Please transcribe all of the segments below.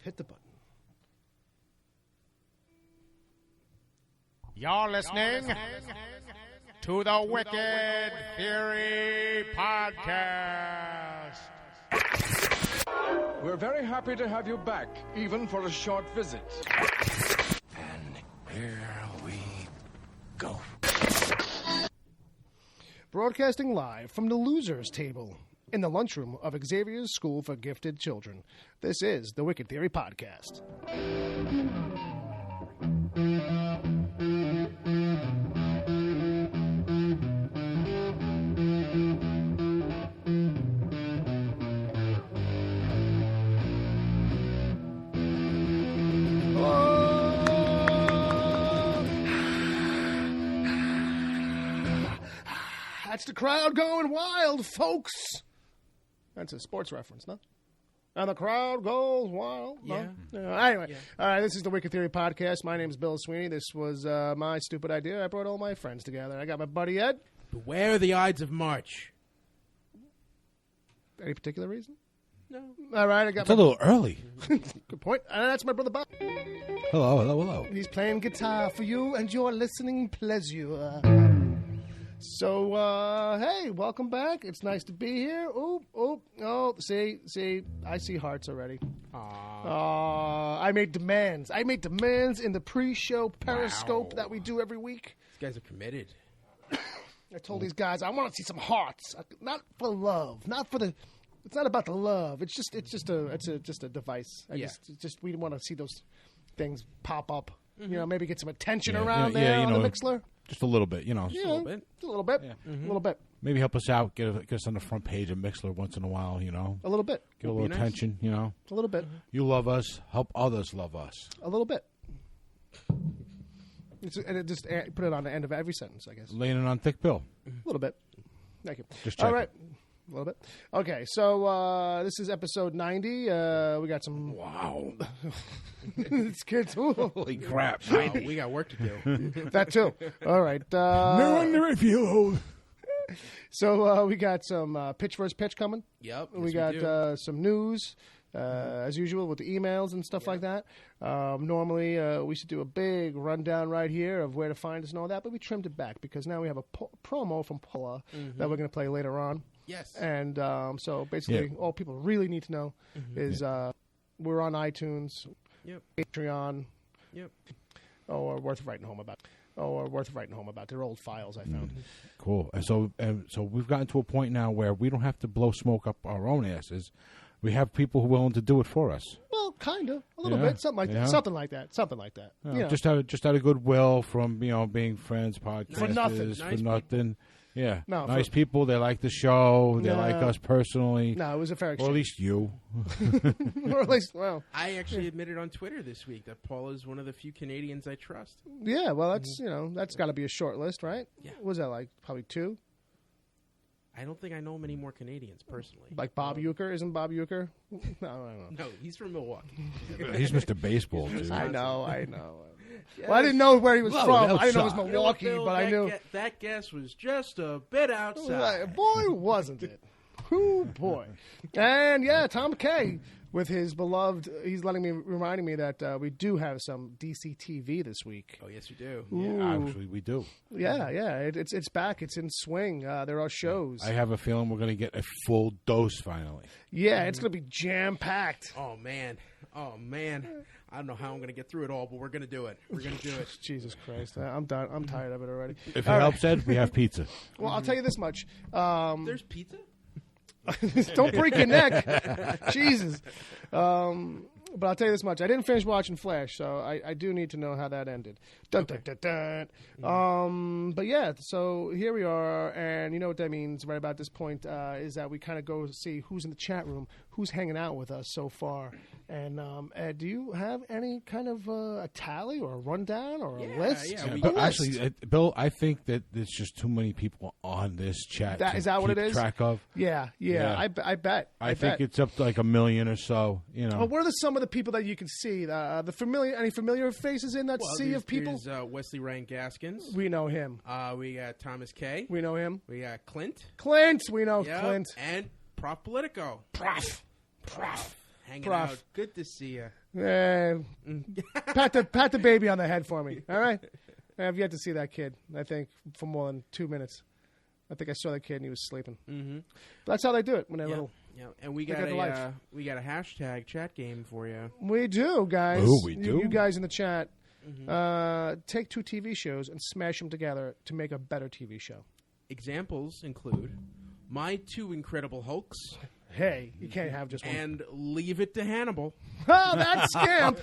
hit the button. You're listening to the Wicked Theory Podcast. We're very happy to have you back, even for a short visit. And here we go. Broadcasting live from the Losers Table in the lunchroom of Xavier's School for Gifted Children. This is the Wicked Theory Podcast. That's the crowd going wild, folks. That's a sports reference, no? And the crowd goes wild. No? Yeah. Anyway, Yeah. All right, this is the Wicked Theory Podcast. My name is Bill Sweeney. This was my stupid idea. I brought all my friends together. I got my buddy Ed. Beware the Ides of March. Any particular reason? No. All right, I got It's a little early. Good point. And that's my brother Bob. Hello. He's playing guitar for you and your listening pleasure. So, hey, welcome back. It's nice to be here. See, I see hearts already. I made demands. I made demands in the pre-show Periscope that we do every week. These guys are committed. I told these guys I want to see some hearts, not for love, not for the. It's not about the love. It's just a device. We want to see those things pop up. Mm-hmm. You know, maybe get some attention around there on the Mixler. Just a little bit, you know. Yeah, a little bit. A little bit. Yeah. A little bit. Maybe help us out, get us on the front page of Mixler once in a while, you know. A little bit. Get a little attention, you know. A little bit. You love us, help others love us. A little bit. And just put it on the end of every sentence, I guess. Laying it on thick bill. A little bit. Thank you. Just checking. All right. A little bit. Okay, so this is episode 90. We got some... Wow. It's kids. Holy crap. Wow, we got work to do. That too. All right. the review. So we got some pitch versus pitch coming. Yep. We got some news, as usual, with the emails and stuff like that. Normally, we should do a big rundown right here of where to find us and all that, but we trimmed it back because now we have a promo from Paula that we're going to play later on. Yes. And so basically, all people really need to know is we're on iTunes, Patreon, or worth writing home about. They're old files I found. Cool. And so we've gotten to a point now where we don't have to blow smoke up our own asses. We have people who are willing to do it for us. Well, kind of, a little bit, something like that. Something like that. You know. Just out of goodwill from being friends, podcasters For nothing. for nothing. Yeah, No, nice people. They like the show. They like us personally. No, it was a fair Or exchange. at least you. Or at least, well. I actually admitted on Twitter this week that Paula is one of the few Canadians I trust. Yeah, well, that's, that's got to be a short list, right? Yeah. What was that, like, probably 2? I don't think I know many more Canadians personally. Like Bob Uecker? Isn't Bob Uecker? No, I don't know. No, he's from Milwaukee. He's Mr. Baseball, dude. I know. Well, I didn't know where he was from. I didn't know it was Milwaukee, Bill, but I knew. That guess was just a bit outside. Boy, wasn't it? Ooh, boy. And, Tom Kay, with his beloved, he's reminding me that we do have some DCTV this week. Oh, yes, you do. Yeah, actually, we do. Yeah. It's back. It's in swing. There are shows. I have a feeling we're going to get a full dose finally. Yeah, it's going to be jam-packed. Oh, man. I don't know how I'm going to get through it all, but we're going to do it. Jesus Christ. I'm done. I'm tired of it already. If it helps, Ed, we have pizza. Well, I'll tell you this much. There's pizza? Don't break your neck. Jesus. But I'll tell you this much. I didn't finish watching Flash, so I do need to know how that ended. Dun, dun, dun, dun. But yeah, so here we are, and you know what that means right about this point is that we kind of go see who's in the chat room, who's hanging out with us so far. And Ed, do you have any kind of a tally or a rundown or a list? Yeah, But actually, Bill, I think that there's just too many people on this chat. Is that what it is? Track of. Yeah. I bet. I think it's up to like 1 million or so. Well, what are some of the people that you can see? Any familiar faces in that sea of people? There's Wesley Ryan Gaskins. We know him. We got Thomas K. We know him. We got Clint. We know Yep. Clint. And Prof Politico. Prof. Hanging Prof. out. Good to see you. Pat the baby on the head for me. All right. I've yet to see that kid. I think for more than 2 minutes. I think I saw that kid and he was sleeping. Mm-hmm. That's how they do it when they're little. Yeah, and we got a hashtag chat game for you. We do, guys. Oh, we do? You guys in the chat, take 2 TV shows and smash them together to make a better TV show. Examples include My 2 Incredible Hulks. Hey, you can't have just one. And Leave It to Hannibal. Oh, that scamp!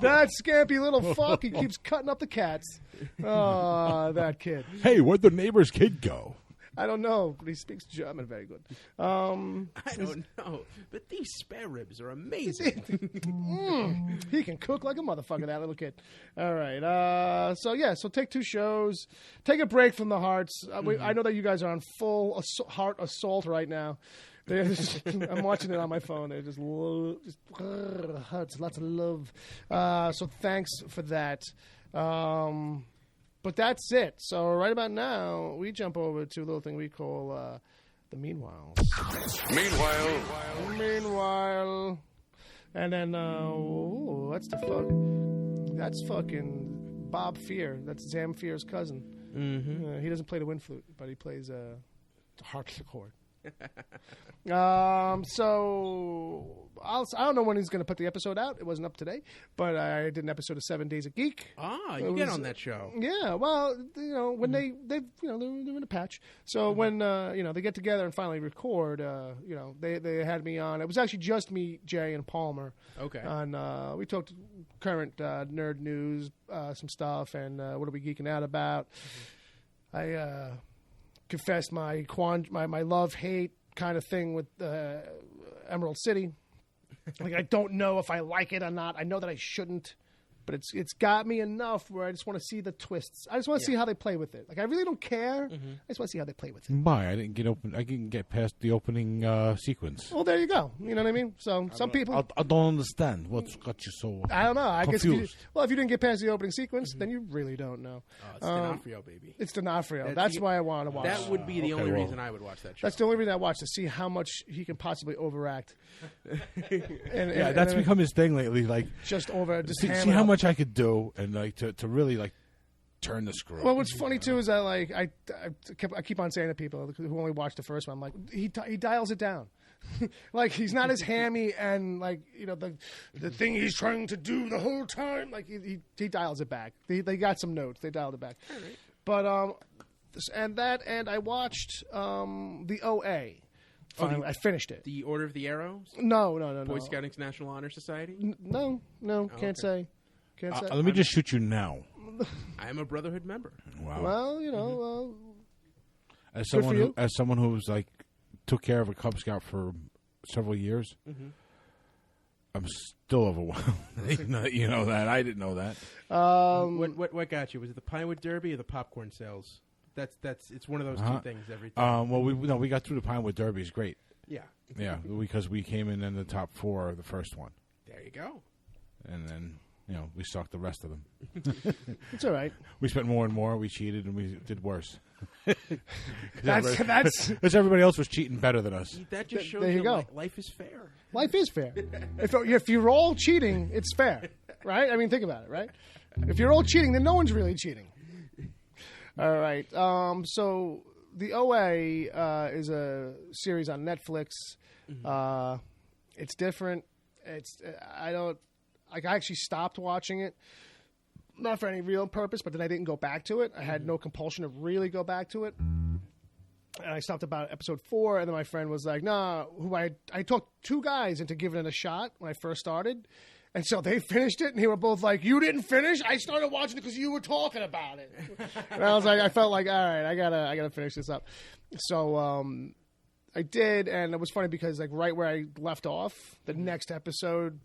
That scampy little fuck. He keeps cutting up the cats. Oh, that kid. Hey, where'd the neighbor's kid go? I don't know, but he speaks German very good. I don't know, but these spare ribs are amazing. He can cook like a motherfucker, that little kid. All right. So take 2 shows. Take a break from the hearts. I know that you guys are on full heart assault right now. I'm watching it on my phone. They're just hurts, lots of love. So thanks for that. But that's it. So right about now, we jump over to a little thing we call the Meanwhile. Meanwhile. And then, what's the fuck? That's fucking Bob Fear. That's Zamfir's cousin. Mm-hmm. He doesn't play the wind flute, but he plays the harpsichord. So I don't know when he's going to put the episode out. It wasn't up today, but I did an episode of 7 Days a Geek. You get on that show. Yeah, well, when they're in a patch. So when they get together and finally record, they had me on. It was actually just me, Jay, and Palmer. Okay. And we talked current nerd news, some stuff, and what are we geeking out about. I confessed my love-hate kind of thing with Emerald City. Like, I don't know if I like it or not. I know that I shouldn't, but it's got me enough where I just want to see the twists. I just want to see how they play with it. Like, I really don't care. I just want to see how they play with it. Why? I didn't get past the opening sequence. Well, there you go. You know what I mean? So some people, I don't understand what's got you so I don't know. I confused. guess if you didn't get past the opening sequence, then you really don't know. Oh, it's D'Onofrio, baby. It's D'Onofrio. That's why I want to watch. That would be the only reason I would watch that show. That's the only reason I watch, to see how much he can possibly overact. That's become his thing lately. Like, just see how much I could do, and like to really like turn the screw. Well, what's funny too is that like I keep on saying to people who only watched the first one, I'm like, he dials it down. Like, he's not as hammy, and like, the thing he's trying to do the whole time, like he dials it back. They got some notes. They dialed it back. Right. But and I watched the OA. Finally, I finished it. The Order of the Arrow? No. Boy Scouts National Honor Society? No, can't say. Can't say. Let me just shoot you now. I am a Brotherhood member. Wow. Well, as someone who's like took care of a Cub Scout for several years, I'm still overwhelmed. You know that. I didn't know that. What got you? Was it the Pinewood Derby or the popcorn sales? It's one of those two things every time. Well, we got through the Pinewood Derby. It's great. Yeah. Yeah, because we came in the top 4 of the first one. There you go. And then, we sucked the rest of them. It's all right. We spent more and more. We cheated, and we did worse. That's because everybody else was cheating better than us. That just shows there you go. Life is fair. Life is fair. If you're all cheating, it's fair, right? I mean, think about it, right? If you're all cheating, then no one's really cheating. All right. So the OA is a series on Netflix. It's different. I actually stopped watching it, not for any real purpose, but then I didn't go back to it. I had no compulsion to really go back to it. And I stopped about episode 4, and then my friend was like, "Nah." I talked 2 guys into giving it a shot when I first started. And so they finished it, and they were both like, "You didn't finish? I started watching it because you were talking about it." And I felt like, all right, I gotta finish this up. So I did, and it was funny because like right where I left off, the next episode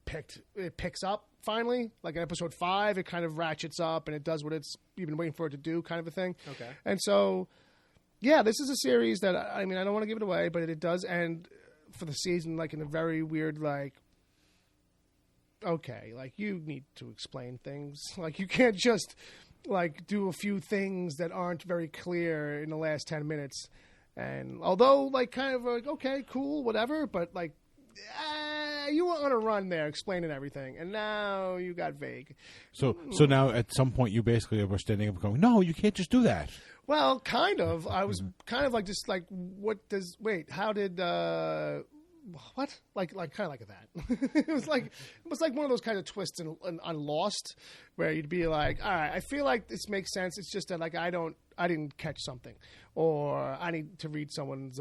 picks up finally. Like in episode 5, it kind of ratchets up, and it does what it's you've been waiting for it to do, kind of a thing. Okay. And so, yeah, this is a series that I don't want to give it away, but it does end for the season like in a very weird like. Okay, like you need to explain things. Like you can't just like do a few things that aren't very clear in the last 10 minutes. And although like kind of like, okay, cool, whatever, but like you were on a run there explaining everything, and now you got vague. So now at some point you basically were standing up and going, no, you can't just do that. Well, kind of. I was kind of like just like, how did what? Like kind of like that. it was like one of those kind of twists on Lost, where you'd be like, all right, I feel like this makes sense. It's just that like I didn't catch something, or I need to read someone's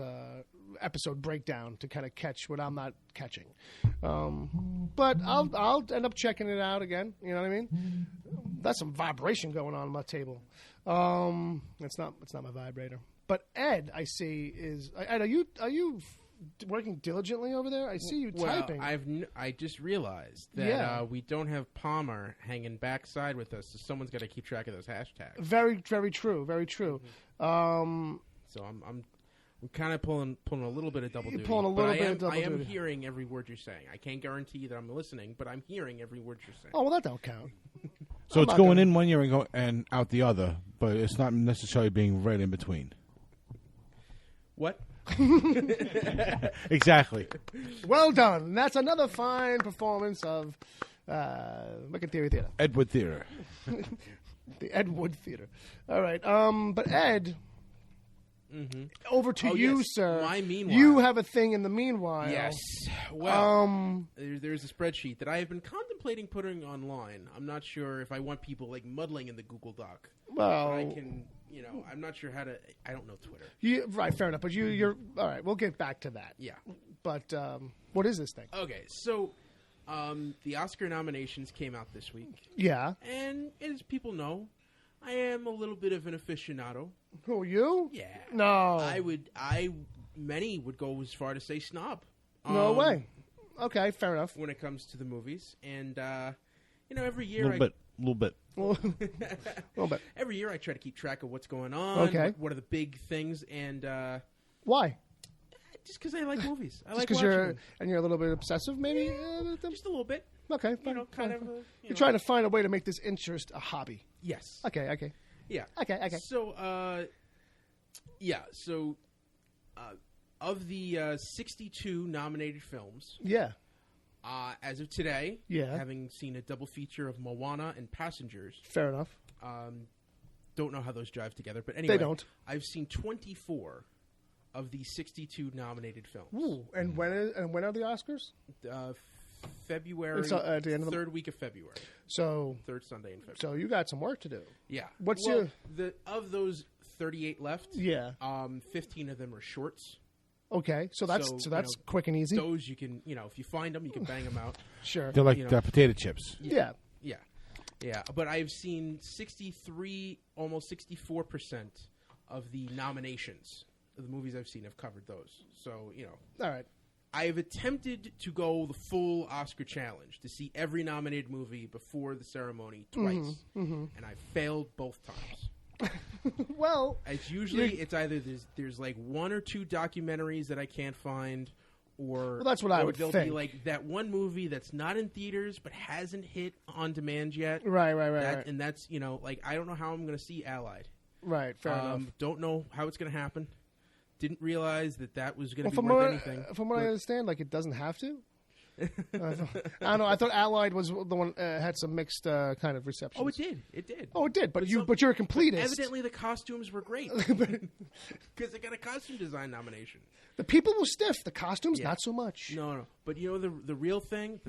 episode breakdown to kind of catch what I'm not catching. But I'll end up checking it out again. You know what I mean? That's some vibration going on my table. It's not my vibrator. But Ed, I see Ed. Are you working diligently over there? I see you typing. I just realized that we don't have Palmer hanging backside with us, so someone's got to keep track of those hashtags. Very, very true. Very true. So I'm kind of pulling a little bit of double duty. I am hearing every word you're saying. I can't guarantee you that I'm listening, but I'm hearing every word you're saying. Oh, well, that don't count. So it's going in one ear and out the other, but it's not necessarily being right in between. What? Exactly. Well done. That's another fine performance of Wicked Theory Theater. Edward Theater. The Ed Wood Theater. All right. But Ed, over to you, yes. sir. My meanwhile. You have a thing in the meanwhile. Yes. Well, there's a spreadsheet that I have been contemplating putting online. I'm not sure if I want people like muddling in the Google Doc. Well, but I can. I'm not sure how to. I don't know Twitter. Right, fair enough. But you're all right. We'll get back to that. Yeah. But what is this thing? Okay, so the Oscar nominations came out this week. Yeah. And as people know, I am a little bit of an aficionado. Who, you? Yeah. No. Many would go as far to say snob. No way. Okay, fair enough. When it comes to the movies, and every year A little bit. Little bit. Every year I try to keep track of what's going on. Okay. What are the big things, and why? Just because I like movies. I just like because watching them. you're a little bit obsessive, maybe. Just a little bit. Okay, fine. Kind of. You're trying to find a way to make this interest a hobby. Yes. Okay. Yeah. Okay. So, So, of the 62 nominated films, yeah. As of today, yeah, having seen a double feature of Moana and Passengers, fair enough. Don't know how those jive together, but anyway, they don't. I've seen 24 of the 62 nominated films. Ooh, and when are the Oscars? February. It's at the end of the third week of February. So third Sunday in February. So you got some work to do. Yeah. Your of those 38 left? Yeah. 15 of them are shorts. Okay, so that's quick and easy. Those you can, if you find them, you can bang them out. Sure. They're like potato chips. Yeah. But I've seen 63, almost 64% of the nominations of the movies I've seen have covered those. So, All right. I've attempted to go the full Oscar challenge to see every nominated movie before the ceremony twice, and I failed both times. Well, as usually it's either there's like one or two documentaries that I can't find, or that's what I would there'll think. be like that one movie that's not in theaters but hasn't hit on demand yet. Right. And that's I don't know how I'm going to see Allied. Right. Fair enough. Don't know how it's going to happen. Didn't realize that was going to be worth anything. From what I understand, it doesn't have to. I don't know. I thought Allied was the one had some mixed kind of reception. Oh, it did. It did. Oh, it did. But you're a completist. Evidently, the costumes were great because they got a costume design nomination. The people were stiff. The costumes, not so much. No. But the real thing.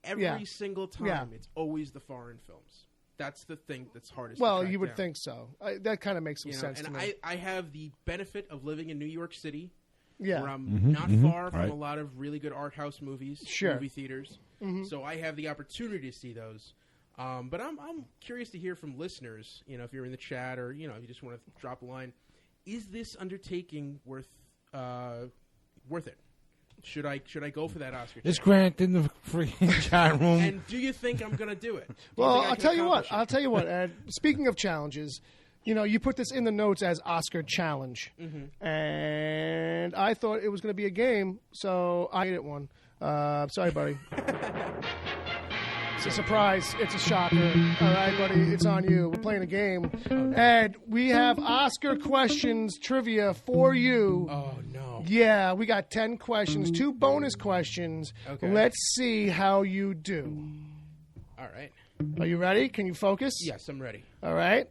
Every single time, it's always the foreign films. That's the thing that's hardest. Well, you would think so. That kind of makes some sense and to me. I have the benefit of living in New York City. Yeah. Where I'm not far from a lot of really good art house movies, movie theaters. So I have the opportunity to see those. But I'm curious to hear from listeners, if you're in the chat or, if you just want to drop a line. Is this undertaking worth it? Should I go for that Oscar? Is Grant in the freaking chat room? And do you think I'm going to do it? Well, I'll tell you what. Ed, speaking of challenges, you put this in the notes as Oscar challenge, and I thought it was going to be a game, so I made it one. Sorry, buddy. It's a surprise. It's a shocker. All right, buddy, it's on you. We're playing a game. Ed, we have Oscar questions trivia for you. Oh, no. Yeah, we got 10 questions, 2 bonus questions. Okay. Let's see how you do. All right. Are you ready? Can you focus? Yes, I'm ready. All right.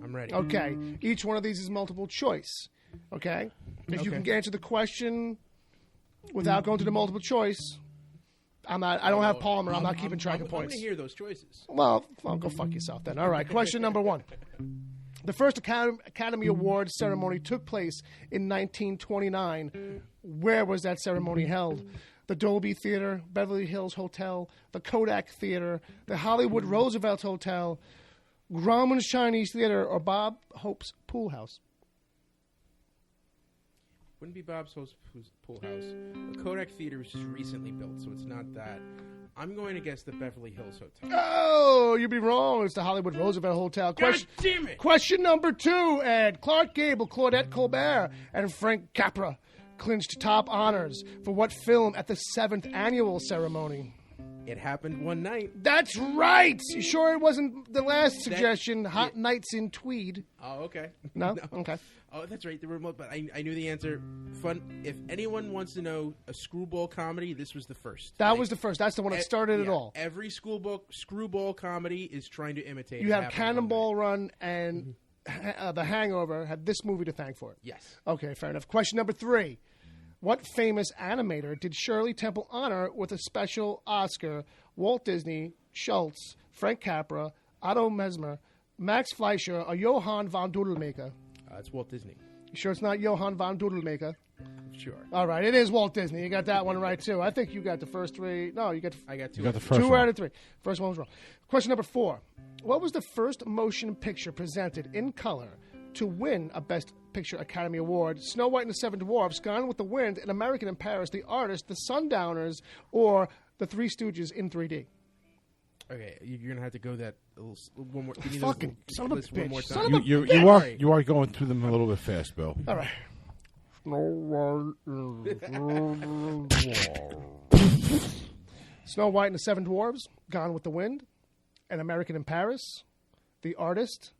I'm ready. Okay. Each one of these is multiple choice. Okay? If you can answer the question without going to the multiple choice, I don't have Palmer. I'm not keeping track of points. I'm going to hear those choices. Well, go fuck yourself then. All right. Question number 1. The first Academy Awards ceremony took place in 1929. Where was that ceremony held? The Dolby Theater, Beverly Hills Hotel, the Kodak Theater, the Hollywood Roosevelt Hotel, Grauman's Chinese Theater, or Bob Hope's Pool House? Wouldn't be Bob's Pool House. The Kodak Theater was just recently built, so it's not that. I'm going to guess the Beverly Hills Hotel. Oh, you'd be wrong. It's the Hollywood Roosevelt Hotel. God damn it! Question number 2, Ed. Clark Gable, Claudette Colbert, and Frank Capra clinched top honors for what film at the 7th annual ceremony? It happened one night. That's right. You sure it wasn't the last suggestion? Hot Nights in Tweed. Oh, okay. No? Okay. Oh, that's right. The remote, but I knew the answer. Fun. If anyone wants to know a screwball comedy, this was the first. That was the first. That's the one that started it all. Every screwball comedy is trying to imitate. You have Cannonball Run and The Hangover had this movie to thank for it. Yes. Okay, fair enough. Question number 3. What famous animator did Shirley Temple honor with a special Oscar? Walt Disney, Schultz, Frank Capra, Otto Mesmer, Max Fleischer, or Johann von Doodlemaker? It's Walt Disney. You sure it's not Johann von Doodlemaker? Sure. All right, it is Walt Disney. You got that one right, too. I think you got the first 3. No, you got... I got 2. You got the first 2 one. out of 3. First one was wrong. Question number 4. What was the first motion picture presented in color to win a Best Picture Academy Award? Snow White and the Seven Dwarfs, Gone with the Wind, An American in Paris, The Artist, The Sundowners, or The Three Stooges in 3D? Okay, you're going to have to go that one more. Fucking son of a bitch. One more Son time. of a You are going through them a little bit fast, Bill. All right. Snow White and the Seven Dwarfs, Gone with the Wind, An American in Paris, The Artist,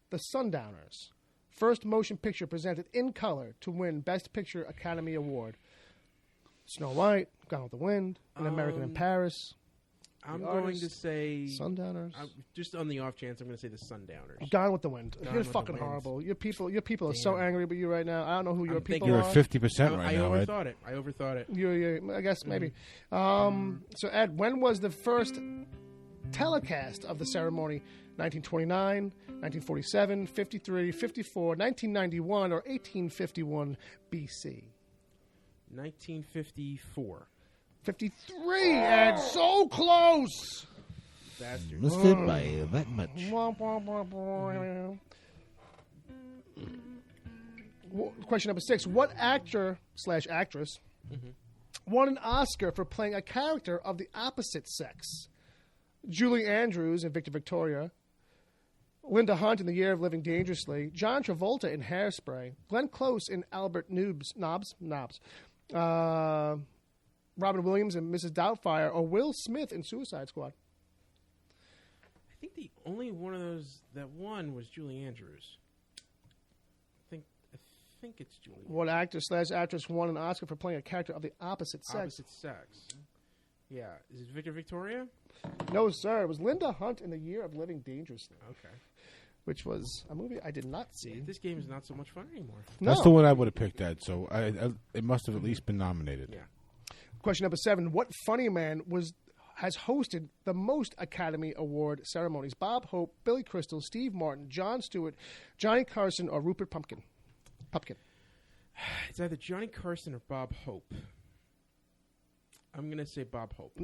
The Sundowners. First motion picture presented in color to win Best Picture Academy Award. Snow White, Gone with the Wind, An American in Paris. I'm going to say Sundowners. Just on the off chance, I'm going to say the Sundowners. Gone with the Wind. Gone You're with fucking the Wind. horrible. Your people are so angry with you right now. I don't know who your people You're are. at 50% right I now, Ed. overthought it. I guess maybe. So, Ed, when was the first telecast of the ceremony? 1929, 1947, 53, 54, 1991, or 1851 BC? 1954. 53, Ed. So close. Bastard. Missed it by that much. Question number 6. What actor/actress won an Oscar for playing a character of the opposite sex? Julie Andrews in Victor Victoria, Linda Hunt in The Year of Living Dangerously, John Travolta in Hairspray, Glenn Close in Albert Nobbs, Robin Williams in Mrs. Doubtfire, or Will Smith in Suicide Squad? I think the only one of those that won was Julie Andrews. I think it's Julie. What actor/actress won an Oscar for playing a character of the opposite sex? Opposite sex. Yeah. Is it Victor Victoria? No, sir. It was Linda Hunt in The Year of Living Dangerously. Okay. Which was a movie I did not see. This game is not so much fun anymore. No. That's the one I would have picked, Ed. So it must have at least been nominated. Yeah. Question number 7. What funny man has hosted the most Academy Award ceremonies? Bob Hope, Billy Crystal, Steve Martin, Jon Stewart, Johnny Carson, or Rupert Pupkin? It's either Johnny Carson or Bob Hope. I'm going to say Bob Hope.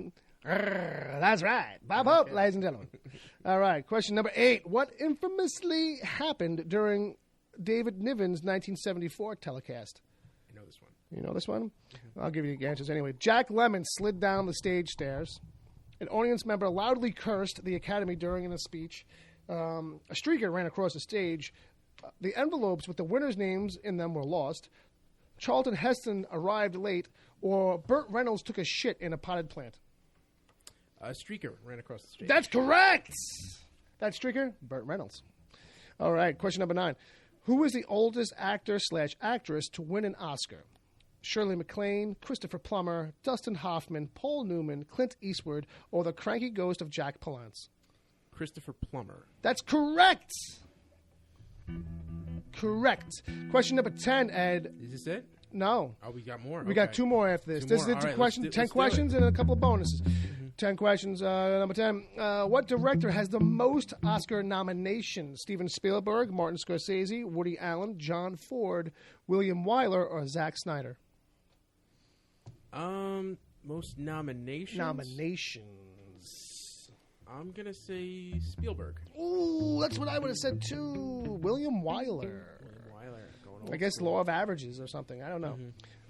That's right. Bob Hope, ladies and gentlemen. All right. Question number 8. What infamously happened during David Niven's 1974 telecast? I know this one. You know this one? I'll give you the answers anyway. Jack Lemmon slid down the stage stairs. An audience member loudly cursed the Academy during a speech. A streaker ran across the stage. The envelopes with the winners' names in them were lost. Charlton Heston arrived late. Or Burt Reynolds took a shit in a potted plant. A streaker ran across the stage. That's correct! That streaker? Burt Reynolds. All right, question number 9. Who is the oldest actor/actress to win an Oscar? Shirley MacLaine, Christopher Plummer, Dustin Hoffman, Paul Newman, Clint Eastwood, or the cranky ghost of Jack Palance? Christopher Plummer. That's correct. Correct. Question number 10, Ed. Is this it? No. Oh, we got more. We got 2 more after this. Two This more. is All the right, question. let's 10 questions and a couple of bonuses. 10 questions. Number 10. What director has the most Oscar nominations? Steven Spielberg, Martin Scorsese, Woody Allen, John Ford, William Wyler, or Zack Snyder? Most nominations? Nominations. I'm going to say Spielberg. Ooh, that's what I would have said too. William Wyler. I guess law of averages or something. I don't know.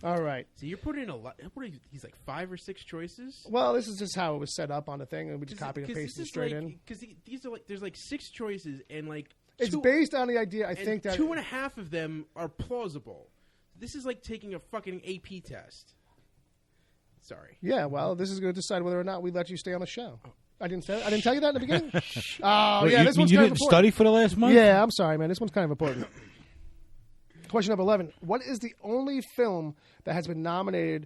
All right. So you're putting in a lot. What are these, like 5 or 6 choices? Well, this is just how it was set up on the thing, and we just copied and pasted it straight in. Because these are like, there's like 6 choices, and like it's based on the idea. I think that 2.5 of them are plausible. This is like taking a fucking AP test. Sorry. Yeah. Well, this is going to decide whether or not we let you stay on the show. I didn't tell you that in the beginning. Oh, yeah. This one's you kind didn't of important. study for the last month? Yeah. I'm sorry, man. This one's kind of important. Question number 11. What is the only film that has been nominated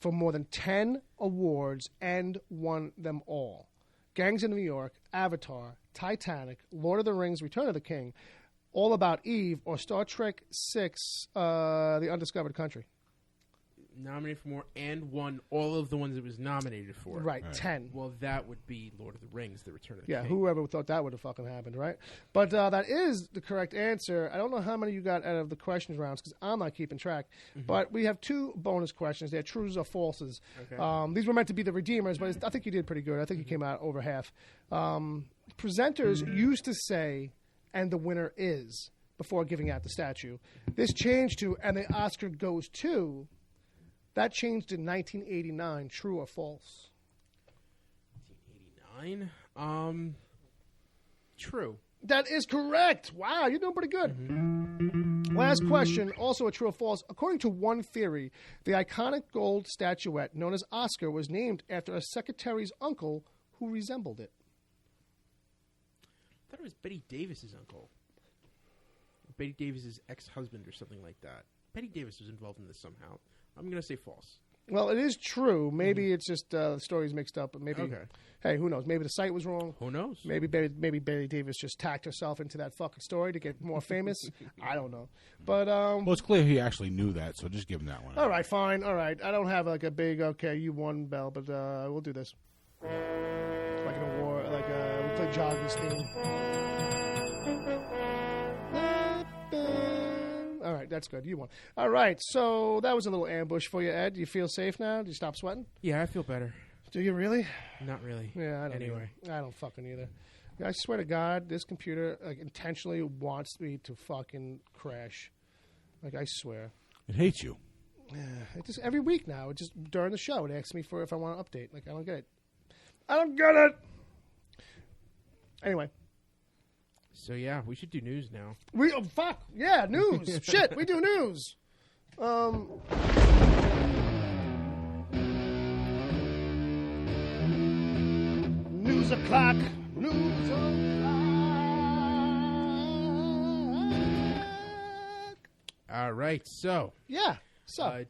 for more than 10 awards and won them all? Gangs of New York, Avatar, Titanic, Lord of the Rings, Return of the King, All About Eve, or Star Trek VI, The Undiscovered Country? Nominated for more and won all of the ones it was nominated for. Right, 10. Well, that would be Lord of the Rings, The Return of the King. Yeah, whoever thought that would have fucking happened, right? But that is the correct answer. I don't know how many you got out of the questions rounds because I'm not keeping track. But we have 2 bonus questions. They're trues or falses. Okay. These were meant to be the redeemers, but I think you did pretty good. I think you came out over half. Presenters used to say, and the winner is, before giving out the statue. This changed to, and the Oscar goes to. That changed in 1989. True or false? 1989? True. That is correct. Wow, you're doing pretty good. Last question, also a true or false. According to one theory, the iconic gold statuette known as Oscar was named after a secretary's uncle who resembled it. I thought it was Betty Davis's uncle. Betty Davis's ex-husband or something like that. Betty Davis was involved in this somehow. I'm going to say false. Well, it is true. Maybe it's just the story's mixed up. But maybe, hey, who knows? Maybe the site was wrong. Who knows? Maybe Betty Davis just tacked herself into that fucking story to get more famous. I don't know. But well, it's clear he actually knew that, so just give him that one. All right, fine. All right. I don't have like a big okay, you won bell, but we'll do this. Like an award, like we play Jogging's theme. All right, that's good. You won. All right, so that was a little ambush for you, Ed. Do you feel safe now? Do you stop sweating? Yeah, I feel better. Do you really? Not really. Yeah, I don't. Anyway, I don't fucking either. I swear to God, this computer intentionally wants me to fucking crash. Like I swear. It hates you. It just every week now. It just during the show, it asks me for if I want to update. Like I don't get it. I don't get it. Anyway. So yeah, we should do news now. Fuck yeah, news. Shit, we do news. News o'clock. News o'clock. All right, so yeah, so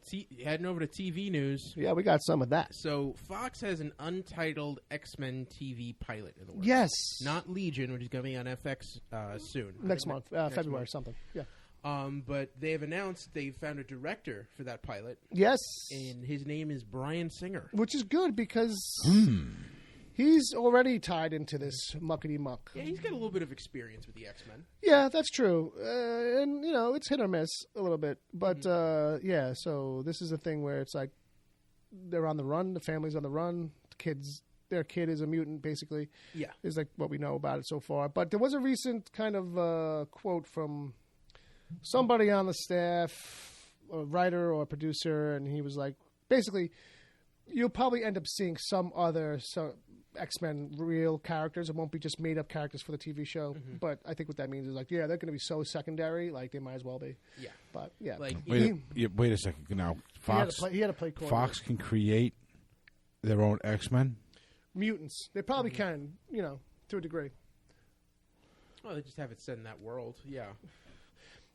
heading over to TV news. Yeah, we got some of that. So Fox has an untitled XMen TV pilot in the works. Yes, not Legion, which is going to be on FX soon. Next month, February or something. Yeah. But they have announced they found a director for that pilot. Yes. And his name is Bryan Singer. Which is good because he's already tied into this muckety-muck. Yeah, he's got a little bit of experience with the X-Men. Yeah, that's true. And, it's hit or miss a little bit. But, yeah, so this is a thing where it's like they're on the run. The family's on the run. Their kid is a mutant, basically. Yeah. Is like what we know about it so far. But there was a recent kind of quote from somebody on the staff, a writer or a producer, and he was like, basically, you'll probably end up seeing some other X-Men real characters. It won't be just made-up characters for the TV show. But I think what that means is like, yeah, they're going to be so secondary, like they might as well be. Yeah. But, yeah. Like, wait a second. Now, Fox, he had to play Fox can create their own X-Men? Mutants. They probably can, to a degree. Well, they just have it set in that world, yeah.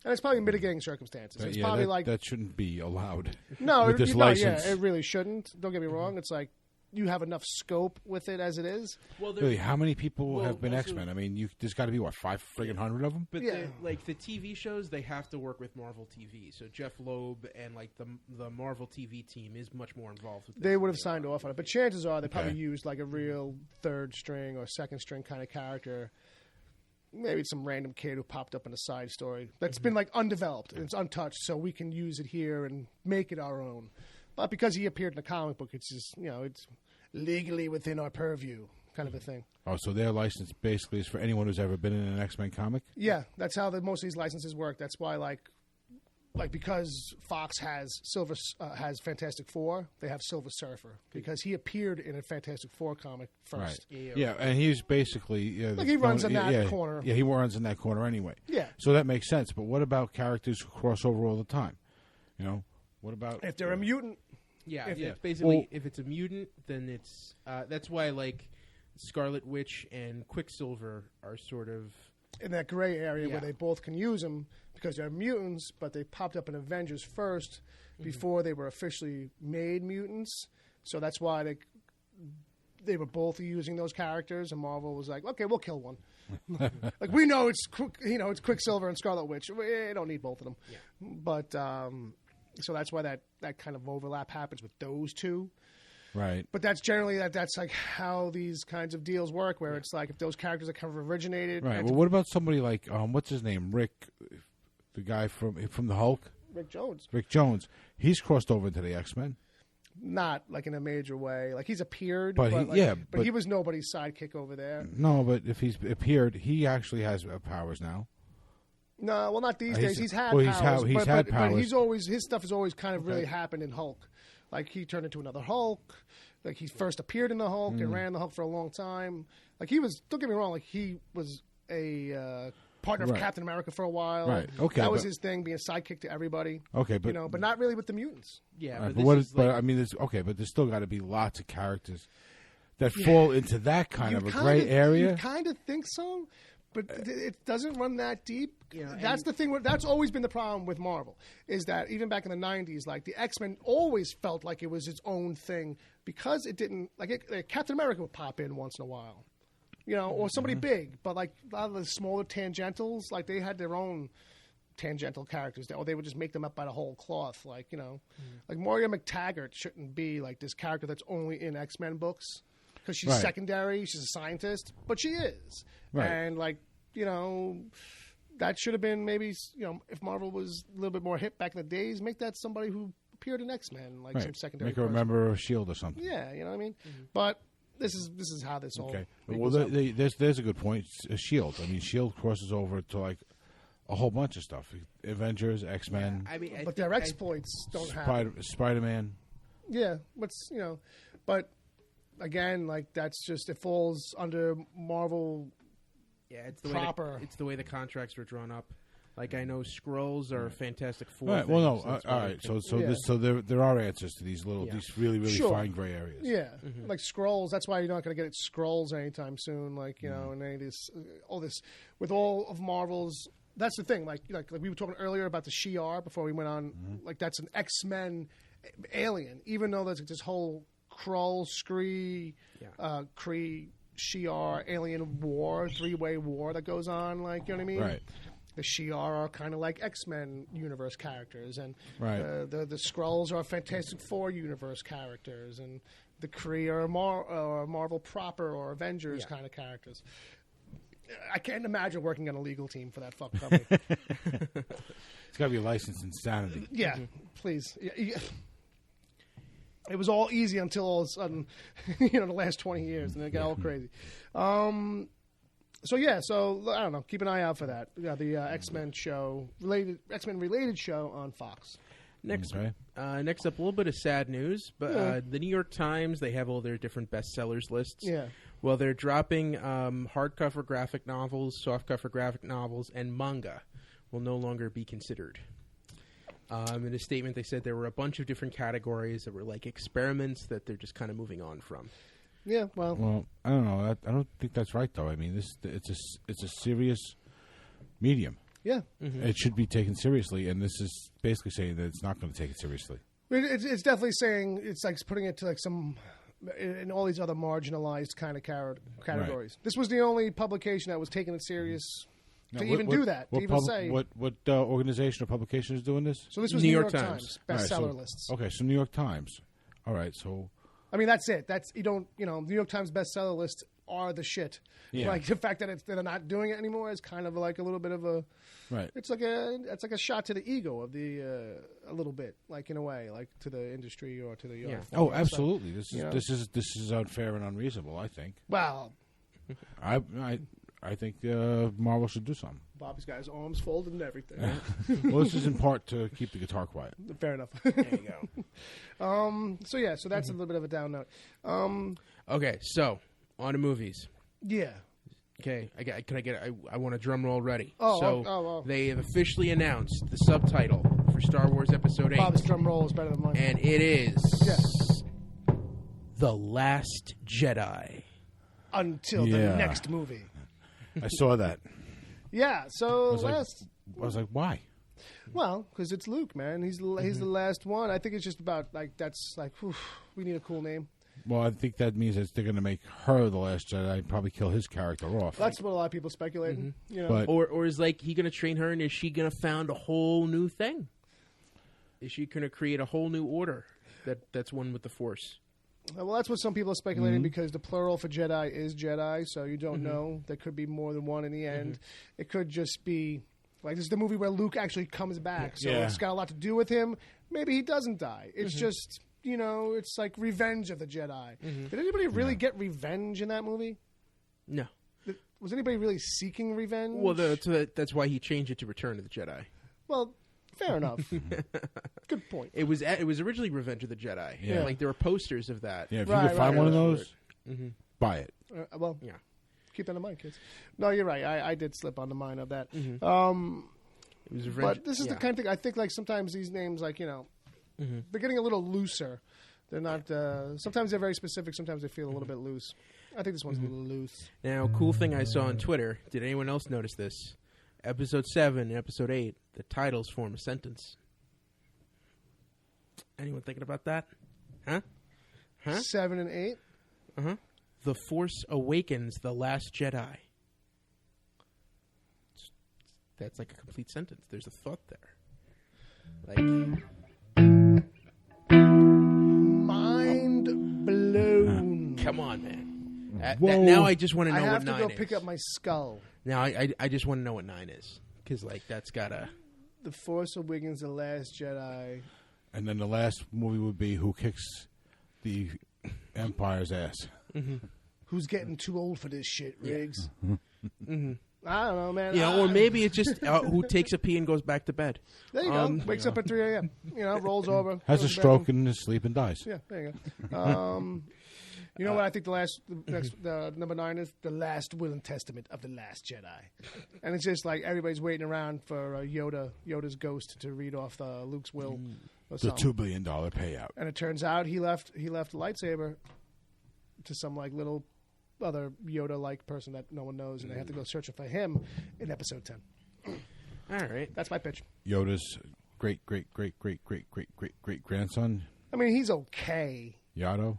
And it's probably mitigating circumstances. It's probably that shouldn't be allowed. No, with this license. It really shouldn't. Don't get me wrong. It's like you have enough scope with it as it is. Well, really, how many people have been X-Men? I mean, there's got to be, 500 of them? But the TV shows, they have to work with Marvel TV. So Jeff Loeb and the Marvel TV team is much more involved with this. They would have signed off on it. But chances are they probably used like a real third string or second string kind of character. Maybe some random kid who popped up in a side story that's been like undeveloped and it's untouched, so we can use it here and make it our own. But because he appeared in a comic book, it's just, it's legally within our purview kind of a thing. Oh, so their license basically is for anyone who's ever been in an X-Men comic? Yeah, that's how most of these licenses work. That's why, like because Fox has Fantastic Four, they have Silver Surfer because he appeared in a Fantastic Four comic first. Right. Yeah, and he's basically he runs in that corner. Yeah, he runs in that corner anyway. Yeah. So that makes sense. But what about characters who cross over all the time? What about if they're a mutant? Yeah, basically, if it's a mutant, then it's that's why Scarlet Witch and Quicksilver are sort of in that gray area where they both can use them because they're mutants, but they popped up in Avengers first before they were officially made mutants. So that's why they were both using those characters, and Marvel was like, "Okay, we'll kill one." Like we know it's Quicksilver and Scarlet Witch. We don't need both of them, but. So that's why that kind of overlap happens with those two. Right. But that's generally that's like how these kinds of deals work, where it's like if those characters are kind of originated. Right. Well, what about somebody like what's his name, Rick, the guy from the Hulk? Rick Jones. Rick Jones. He's crossed over into the X-Men. Not like in a major way. Like he's appeared, but he was nobody's sidekick over there. No, but if he's appeared, he actually has powers now. No, well, not these days. He's had powers. He's had powers. But his stuff has always kind of really happened in Hulk. Like he turned into another Hulk. Like he first appeared in the Hulk and ran the Hulk for a long time. Like he was. Don't get me wrong. Like he was a partner of Captain America for a while. Right. Okay. That was his thing, being a sidekick to everybody. Okay, but but not really with the mutants. Yeah. Right, but there's still got to be lots of characters that fall into that kind of a gray area. You kind of think so. But it doesn't run that deep. That's the thing. That's always been the problem with Marvel, is that even back in the 90s, like the X-Men always felt like it was its own thing because it didn't, Captain America would pop in once in a while, or somebody big. But like a lot of the smaller tangentials, like they had their own tangential characters, or they would just make them up by the whole cloth. Like, like Moira McTaggart shouldn't be like this character that's only in X-Men books. Because she's secondary, she's a scientist, but she is. Right. And, that should have been maybe, if Marvel was a little bit more hip back in the days, make that somebody who appeared in X-Men, some secondary Make her a member of S.H.I.E.L.D. or something. Yeah, you know what I mean? Mm-hmm. But this is how this all... Okay. Well, there's a good point. S.H.I.E.L.D. I mean, S.H.I.E.L.D. crosses over to, a whole bunch of stuff. Avengers, X-Men. Yeah, but their exploits don't happen. Spider-Man. Yeah, but... Again, that's just, it falls under Marvel. Yeah, it's the proper. It's the way the contracts were drawn up. Like I know Skrulls are Fantastic Four. Right. Well, no. All right. So there are answers to these these really fine gray areas. Yeah, like Skrulls. That's why you're not going to get Skrulls anytime soon. And any of this, all this with all of Marvel's. That's the thing. Like we were talking earlier about the Shi'ar before we went on. That's an X-Men alien, even though there's this whole Krull, Kree, Shi'ar, alien war, three-way war that goes on, you know what I mean? Right. The Shi'ar are kind of like X-Men universe characters, and the Skrulls are Fantastic Four universe characters, and the Kree are Marvel proper or Avengers kind of characters. I can't imagine working on a legal team for that fuck company. It's got to be a licensed insanity. Yeah, please. Yeah. It was all easy until all of a sudden, the last 20 years, and it got all crazy. So I don't know. Keep an eye out for that. The X-Men related show on Fox. Next up, a little bit of sad news, but the New York Times, they have all their different bestsellers lists. Yeah. Well, they're dropping hardcover graphic novels, softcover graphic novels, and manga will no longer be considered. In a statement, they said there were a bunch of different categories that were experiments that they're just kind of moving on from. Yeah, well, I don't know. I don't think that's right, though. I mean, it's a serious medium. Yeah. It should be taken seriously, and this is basically saying that it's not going to take it seriously. It's definitely saying it's like putting it to like some in all these other marginalized kind of categories. Right. This was the only publication that was taking it serious to do that. To even say what organization or publication is doing this? So this was New York Times bestseller lists. Okay, so New York Times. All right, so I mean that's it. That's New York Times bestseller lists are the shit. Yeah. Like the fact that they're not doing it anymore is kind of like a little bit of a right. It's like a shot to the ego of the a little bit, like in a way, like to the industry or to the yeah. Oh, absolutely. This is unfair and unreasonable. I think. Well, I think Marvel should do something. Bobby's got his arms folded and everything. Well, this is in part to keep the guitar quiet. Fair enough. There you go. So that's a little bit of a down note. Okay, so on to movies. Yeah. Okay, I want a drum roll ready. Oh. They have officially announced the subtitle for Star Wars Episode 8. Bob's drum roll is better than mine. And it is The Last Jedi. Until the next movie. I saw that. Yeah, so I was like, why? Well, because it's Luke, man. He's the last one. I think it's just about we need a cool name. Well, I think that means that they're going to make her the Last Jedi and probably kill his character off. That's what a lot of people speculate. Or is he going to train her, and is she going to found a whole new thing? Is she going to create a whole new order that's one with the Force? Well, that's what some people are speculating because the plural for Jedi is Jedi, so you don't know. There could be more than one in the end. It could just be like this is the movie where Luke actually comes back, so it's got a lot to do with him. Maybe he doesn't die. It's just it's like Revenge of the Jedi. Did anybody really get revenge in that movie? No. Was anybody really seeking revenge? Well, that's why he changed it to Return of the Jedi. Well, fair enough. Good point. It was originally Revenge of the Jedi. Yeah. Like there were posters of that. Yeah, if you could find one of those, buy it. Keep that in mind, kids. No, you're right. I did slip on the mind of that. It was Revenge. But this is the kind of thing I think. Like sometimes these names, like they're getting a little looser. They're not. Sometimes they're very specific. Sometimes they feel a little bit loose. I think this one's a little loose. Now, cool thing I saw on Twitter. Did anyone else notice this? Episode 7 and Episode 8, the titles form a sentence. Anyone thinking about that? Huh? 7 and 8? Uh-huh. The Force Awakens, The Last Jedi. That's like a complete sentence. There's a thought there. Like... Mind blown. Come on, man. Now I just want to know what 9 is. I have to go pick up my skull. Now I just want to know what 9 is. Because, that's got to... The Force Awakens, The Last Jedi. And then the last movie would be who kicks the Empire's ass. Who's getting too old for this shit, Riggs? I don't know, man. Or maybe it's just who takes a pee and goes back to bed. There you go. Wakes up at 3 a.m. Rolls over. Has a stroke and is asleep and dies. Yeah, there you go. You know what I think the number 9 is? The Last Will and Testament of the Last Jedi. And it's just like everybody's waiting around for Yoda's ghost to read off Luke's will. The $2 billion payout. And it turns out he left a lightsaber to some like little other Yoda-like person that no one knows, and they have to go searching for him in Episode 10. All right. That's my pitch. Yoda's great grandson. I mean, he's okay. Yado.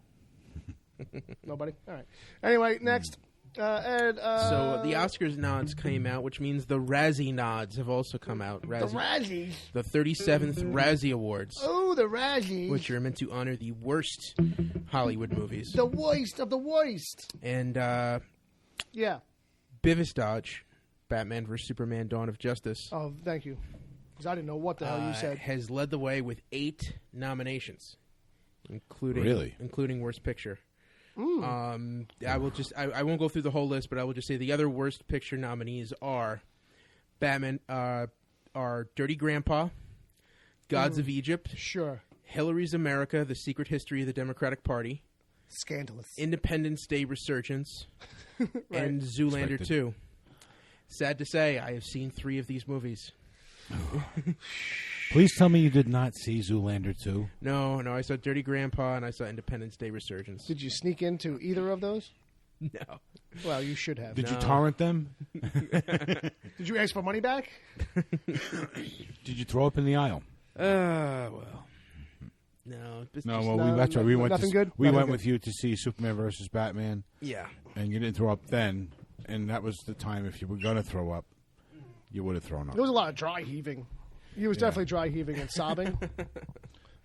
Nobody? All right. Anyway, next. Ed. So the Oscars nods came out, which means the Razzie nods have also come out. The Razzies? The 37th Razzie Awards. Oh, the Razzies. Which are meant to honor the worst Hollywood movies. The worst of the worst. And, yeah. Beavis Dodge, Batman vs. Superman Dawn of Justice. Oh, thank you. Because I didn't know what the hell you said. Has led the way with 8 nominations, including Worst Picture. I will just I won't go through the whole list, but I will just say the other Worst Picture nominees are Batman, are Dirty Grandpa, Gods of Egypt, sure, Hillary's America: The Secret History of the Democratic Party, scandalous, Independence Day: Resurgence, right. And Zoolander 2. Sad to say, I have seen 3 of these movies. Please tell me you did not see Zoolander 2. No, I saw Dirty Grandpa and I saw Independence Day: Resurgence. Did you sneak into either of those? No. Well, you should have. Did you torrent them? Did you ask for money back? Did you throw up in the aisle? Well. No. That's right. We went. Nothing good. We went with you to see Superman versus Batman. Yeah. And you didn't throw up then, and that was the time. If you were going to throw up, you would have thrown up. There was a lot of dry heaving. He was definitely dry heaving and sobbing.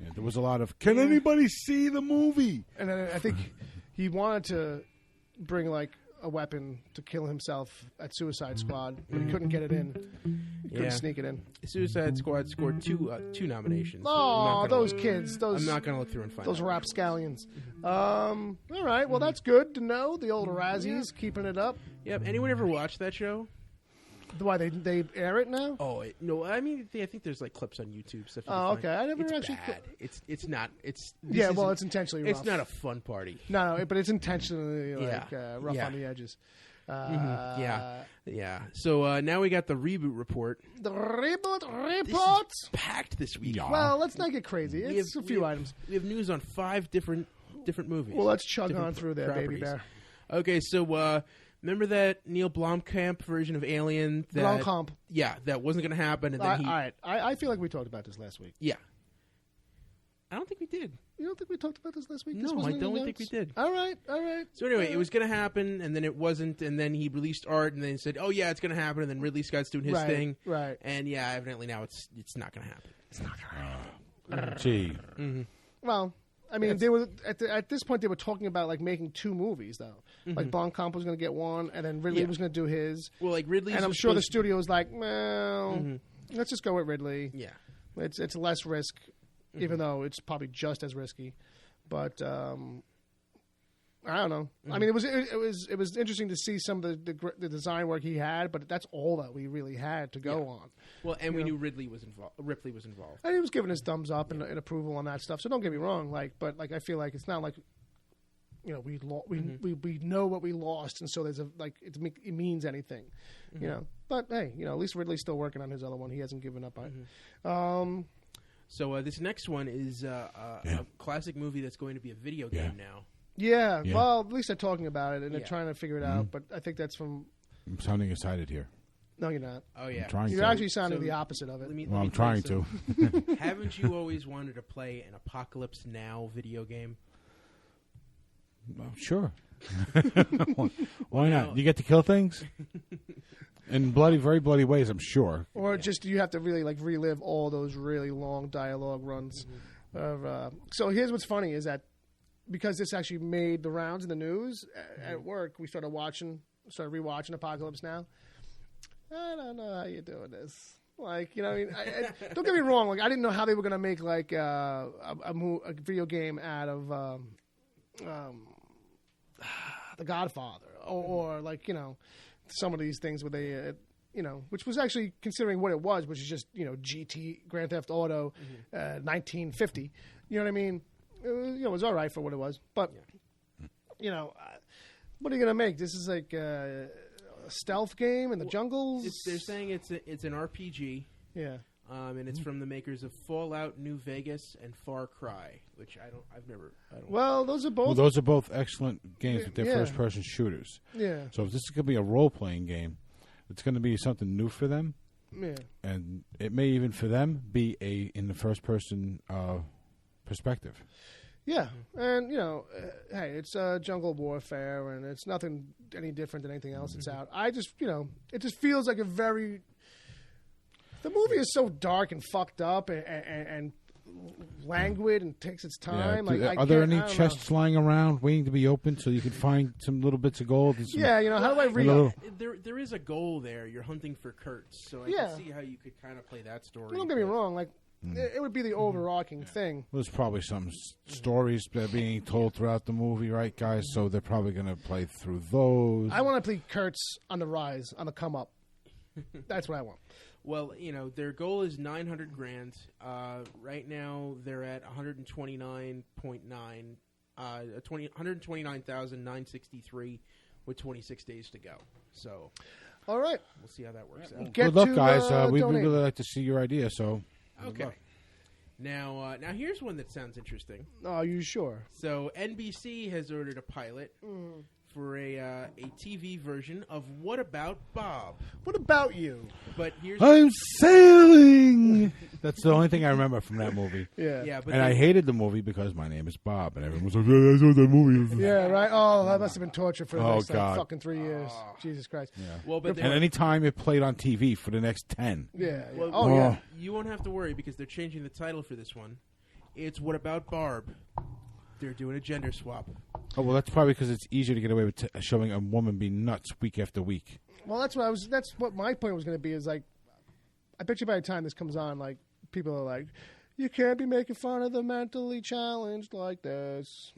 Yeah, there was a lot of. Can anybody see the movie? And then I think he wanted to bring like a weapon to kill himself at Suicide Squad, but he couldn't get it in. He couldn't sneak it in. Suicide Squad scored two nominations. Oh, those kids! I'm not going to look through and find those out. rapscallions. All right, well that's good to know. The old Razzies keeping it up. Yep. Anyone ever watch that show? Why they air it now? Oh no! I mean, I think there's like clips on YouTube. Stuff. Oh, okay. I never it's actually. Bad. It's not. It's it's intentionally rough. It's not a fun party. No, but it's intentionally rough on the edges. Yeah. So now we got the reboot report. The reboot report. This is packed this week. Yeah. Well, let's not get crazy. It's a few items. We have news on 5 different movies. Well, let's chug on through there, properties. baby bear. Okay, so remember that Neil Blomkamp version of Alien? Blomkamp. Yeah, that wasn't going to happen. And then all right. I feel like we talked about this last week. Yeah. I don't think we did. You don't think we talked about this last week? No, I don't think we did. All right. So anyway, it was going to happen, and then it wasn't, and then he released art, and then he said, "Oh yeah, it's going to happen," and then Ridley Scott's doing his thing, right? And yeah, evidently now it's not going to happen. It's not going to happen. Gee. Well, I mean, they were at this point they were talking about like making 2 movies though. Like Blomkamp was going to get one, and then Ridley was going to do his. Well, like Ridley's, and I'm sure the studio was like, well, let's just go with Ridley. Yeah, it's less risk, even though it's probably just as risky. But I don't know. I mean, it was interesting to see some of the design work he had, but that's all that we really had to go on. Well, and we knew Ripley was involved. And he was giving his thumbs up and approval on that stuff. So don't get me wrong. But I feel like it's not like we know what we lost, and so there's it means anything, But hey, at least Ridley's still working on his other one. He hasn't given up on it. So this next one is a classic movie that's going to be a video game now. Yeah, well, at least they're talking about it, and they're trying to figure it out. But I think that's from... I'm sounding excited here. No, you're not. Oh, yeah. You're actually sounding the opposite of it. I'm trying to. Haven't you always wanted to play an Apocalypse Now video game? Well, sure. Why not? You get to kill things? In very bloody ways, I'm sure. Or just you have to really relive all those really long dialogue runs. So here's what's funny is that because this actually made the rounds in the news at work, we started rewatching Apocalypse Now. I don't know how you're doing this. Like, don't get me wrong. Like, I didn't know how they were going to make like a video game out of The Godfather or some of these things where they, which was actually considering what it was, which is just, GT, Grand Theft Auto, 1950. You know what I mean? It was all right for what it was. But, what are you going to make? This is like a stealth game in the jungles? They're saying it's an RPG. Yeah. And it's from the makers of Fallout New Vegas and Far Cry, which I don't. Well, those are both. Well, those are both excellent games with their first-person shooters. Yeah. So if this is going to be a role-playing game, it's going to be something new for them. Yeah. And it may even for them be in the first-person perspective. Yeah, and hey, it's jungle warfare, and it's nothing any different than anything else that's out. I just, it just feels like the movie is so dark and fucked up and languid and takes its time. Yeah. Like, are there any chests lying around waiting to be opened so you can find some little bits of gold? How do I read? There is a goal there. You're hunting for Kurtz, so I can see how you could kind of play that story. Don't get me wrong, it would be the overarching thing. There's probably some stories that are being told throughout the movie, right, guys? So they're probably going to play through those. I want to play Kurtz on the rise, on the come up. That's what I want. Well, their goal is $900,000. Right now, they're at 129.9, 129,963 with 26 days to go. So, all right, we'll see how that works out. Good luck, guys. We really like to see your idea. So, okay. Now here's one that sounds interesting. Are you sure? So NBC has ordered a pilot for a TV version of What About Bob? What about you? But here's I'm sailing. That's the only thing I remember from that movie. Yeah. But And I hated the movie because my name is Bob, and everyone was like, "Yeah, that's what that movie is." Yeah, right. Oh, that must have been torture for the next God. fucking 3 years. Jesus Christ. Yeah. Well, but And any time it played on TV for the next 10. Yeah. Well, Oh, yeah. You won't have to worry because they're changing the title for this one. It's What About Barb? They're doing a gender swap. Oh, well, that's probably because it's easier to get away with showing a woman be nuts week after week. Well, that's what my point was going to be is like, I bet you by the time this comes on, like, people are like, you can't be making fun of the mentally challenged like this.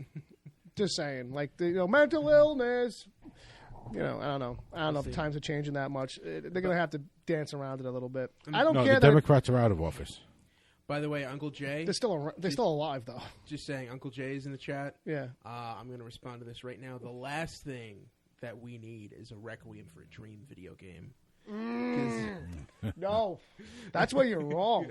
Just saying. Like, mental illness. I don't know. I don't know if times are changing that much. They're going to have to dance around it a little bit. I don't care. The Democrats are out of office. By the way, Uncle Jay. They're still alive, though. Just saying, Uncle Jay is in the chat. Yeah. I'm going to respond to this right now. The last thing that we need is a Requiem for a Dream video game. No, that's where you're wrong.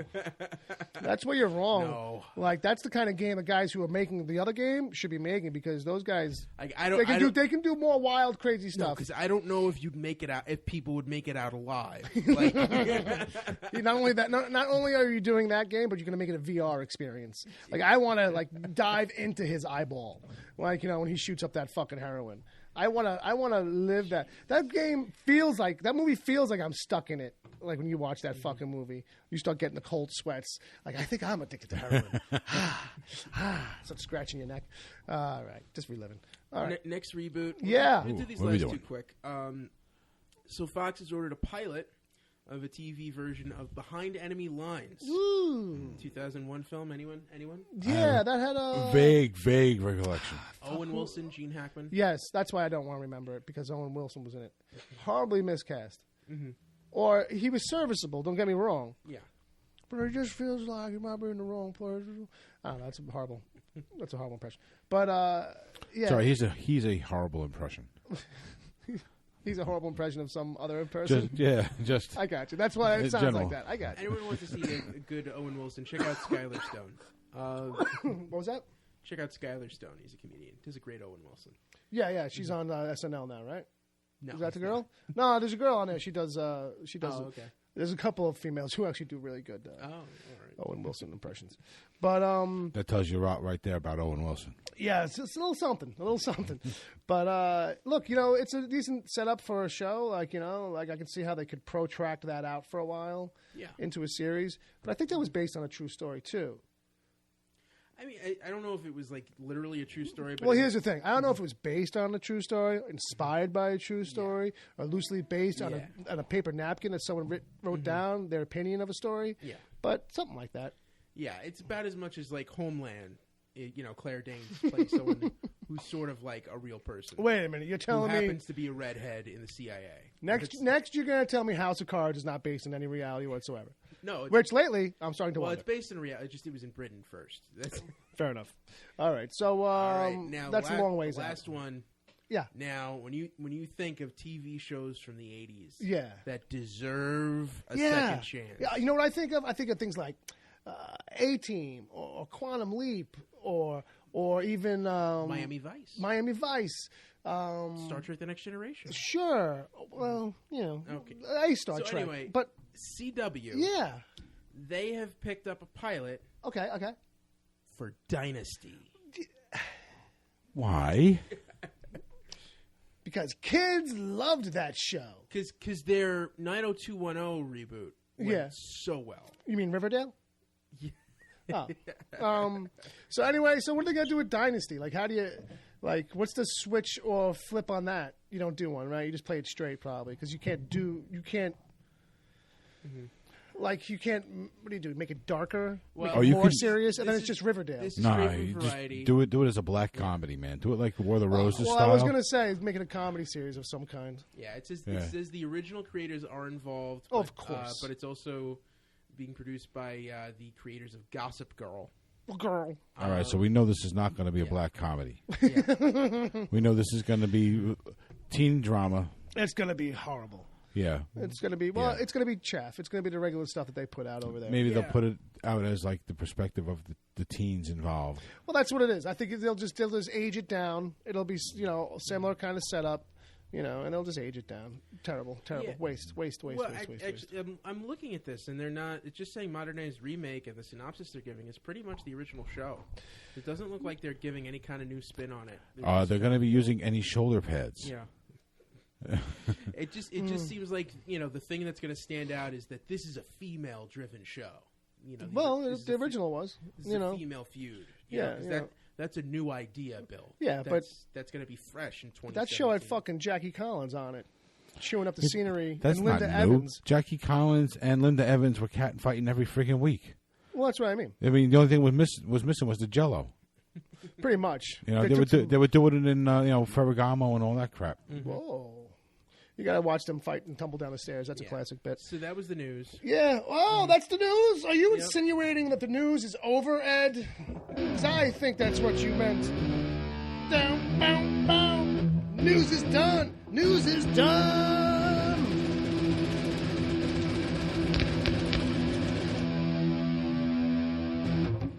That's where you're wrong. No. Like, that's the kind of game the guys who are making the other game should be making, because those guys, they can do more wild, crazy stuff. Because I don't know if you'd make it out, if people would make it out alive. Like, not only that, not only are you doing that game, but you're going to make it a VR experience. Like, I want to dive into his eyeball, when he shoots up that fucking heroin. I want to live that. That movie feels like I'm stuck in it. Like when you watch that fucking movie, you start getting the cold sweats. Like, I think I'm addicted to heroin. Start scratching your neck. All right, just reliving. All right, next reboot. Yeah. We'll do these last two quick. So Fox has ordered a pilot of a TV version of Behind Enemy Lines. Ooh. 2001 film. Anyone? Yeah, that had a vague recollection. Owen Wilson, Gene Hackman. Yes, that's why I don't want to remember it, because Owen Wilson was in it. Horribly miscast. Mm-hmm. Or he was serviceable. Don't get me wrong. Yeah. But it just feels like he might be in the wrong place. I don't know. That's a horrible impression. But yeah. Sorry, he's a horrible impression. He's a horrible impression of some other person. Just. I got you. That's why it sounds general. like that. I got you. Anyone wants to see a good Owen Wilson? Check out Skylar Stone. What was that? Check out Skylar Stone. He's a comedian. Does a great Owen Wilson. Yeah. She's on SNL now, right? No, is that the girl? No, there's a girl on there. She does. Oh, okay. There's a couple of females who actually do really good all right. Owen Wilson impressions. But that tells you right there about Owen Wilson. Yeah, it's a little something. But look, it's a decent setup for a show. Like I can see how they could protract that out for a while into a series. But I think that was based on a true story too. I mean, I don't know if it was literally a true story. But well, here's the thing. I don't know if it was based on a true story, inspired by a true story, or loosely based on a paper napkin that someone wrote down their opinion of a story. Yeah. But something like that. Yeah, it's about as much as Homeland. Claire Danes plays someone who's sort of like a real person. Wait a minute, you're telling me who happens to be a redhead in the CIA. Next, you're going to tell me House of Cards is not based on any reality whatsoever. No, which lately I'm starting to wonder. Well, it's based in reality. It was in Britain first. That's fair enough. All right, so now, that's a long ways. Last one. Yeah. Now, when you think of TV shows from the 80s, that deserve a second chance. Yeah, you know what I think of? I think of things like A-Team or Quantum Leap or even Miami Vice. Star Trek: The Next Generation. Sure. Well, a Star Trek. Anyway, but CW. Yeah. They have picked up a pilot. Okay. For Dynasty. Why? Because kids loved that show. Because their 90210 reboot went so well. You mean Riverdale? Yeah. Oh. So anyway, what are they going to do with Dynasty? Like, how do you... Like, what's the switch or flip on that? You don't do one, right? You just play it straight, probably, because you can't. Mm-hmm. Like, you can't. What do you do? Make it darker, make it more serious, and then it's just Riverdale. This is straight from Variety. Just do it as a black comedy, man. Do it like War the Roses style. I was going to say, make it a comedy series of some kind. Yeah, it says the original creators are involved. But, of course, but it's also being produced by the creators of Gossip Girl. Girl. All right, so we know this is not going to be a black comedy. We know this is going to be teen drama. It's going to be horrible. Yeah. It's going to be it's going to be chaff. It's going to be the regular stuff that they put out over there. Maybe they'll put it out as like the perspective of the teens involved. Well, that's what it is. I think they'll just age it down. It'll be similar kind of setup. And they'll just age it down. Terrible. Yeah. Waste. I'm looking at this, and they're not. It's just saying modernized remake, and the synopsis they're giving is pretty much the original show. It doesn't look like they're giving any kind of new spin on it. They're going to be using any shoulder pads. Yeah. It just seems like the thing that's going to stand out is that this is a female-driven show. The original was. This is a female feud. That's a new idea, Bill. Yeah, that's going to be fresh in 2017. That show had fucking Jackie Collins on it, chewing up the scenery. That's and Linda not Evans. New. Jackie Collins and Linda Evans were cat fighting every freaking week. Well, that's what I mean. The only thing was missing was the Jello. Pretty much. They were doing it in Ferragamo and all that crap. Mm-hmm. Whoa. You got to watch them fight and tumble down the stairs. That's a classic bit. So that was the news. Yeah. Oh, that's the news? Are you insinuating that the news is over, Ed? 'Cause I think that's what you meant. Down, bow, bow. News is done. News is done.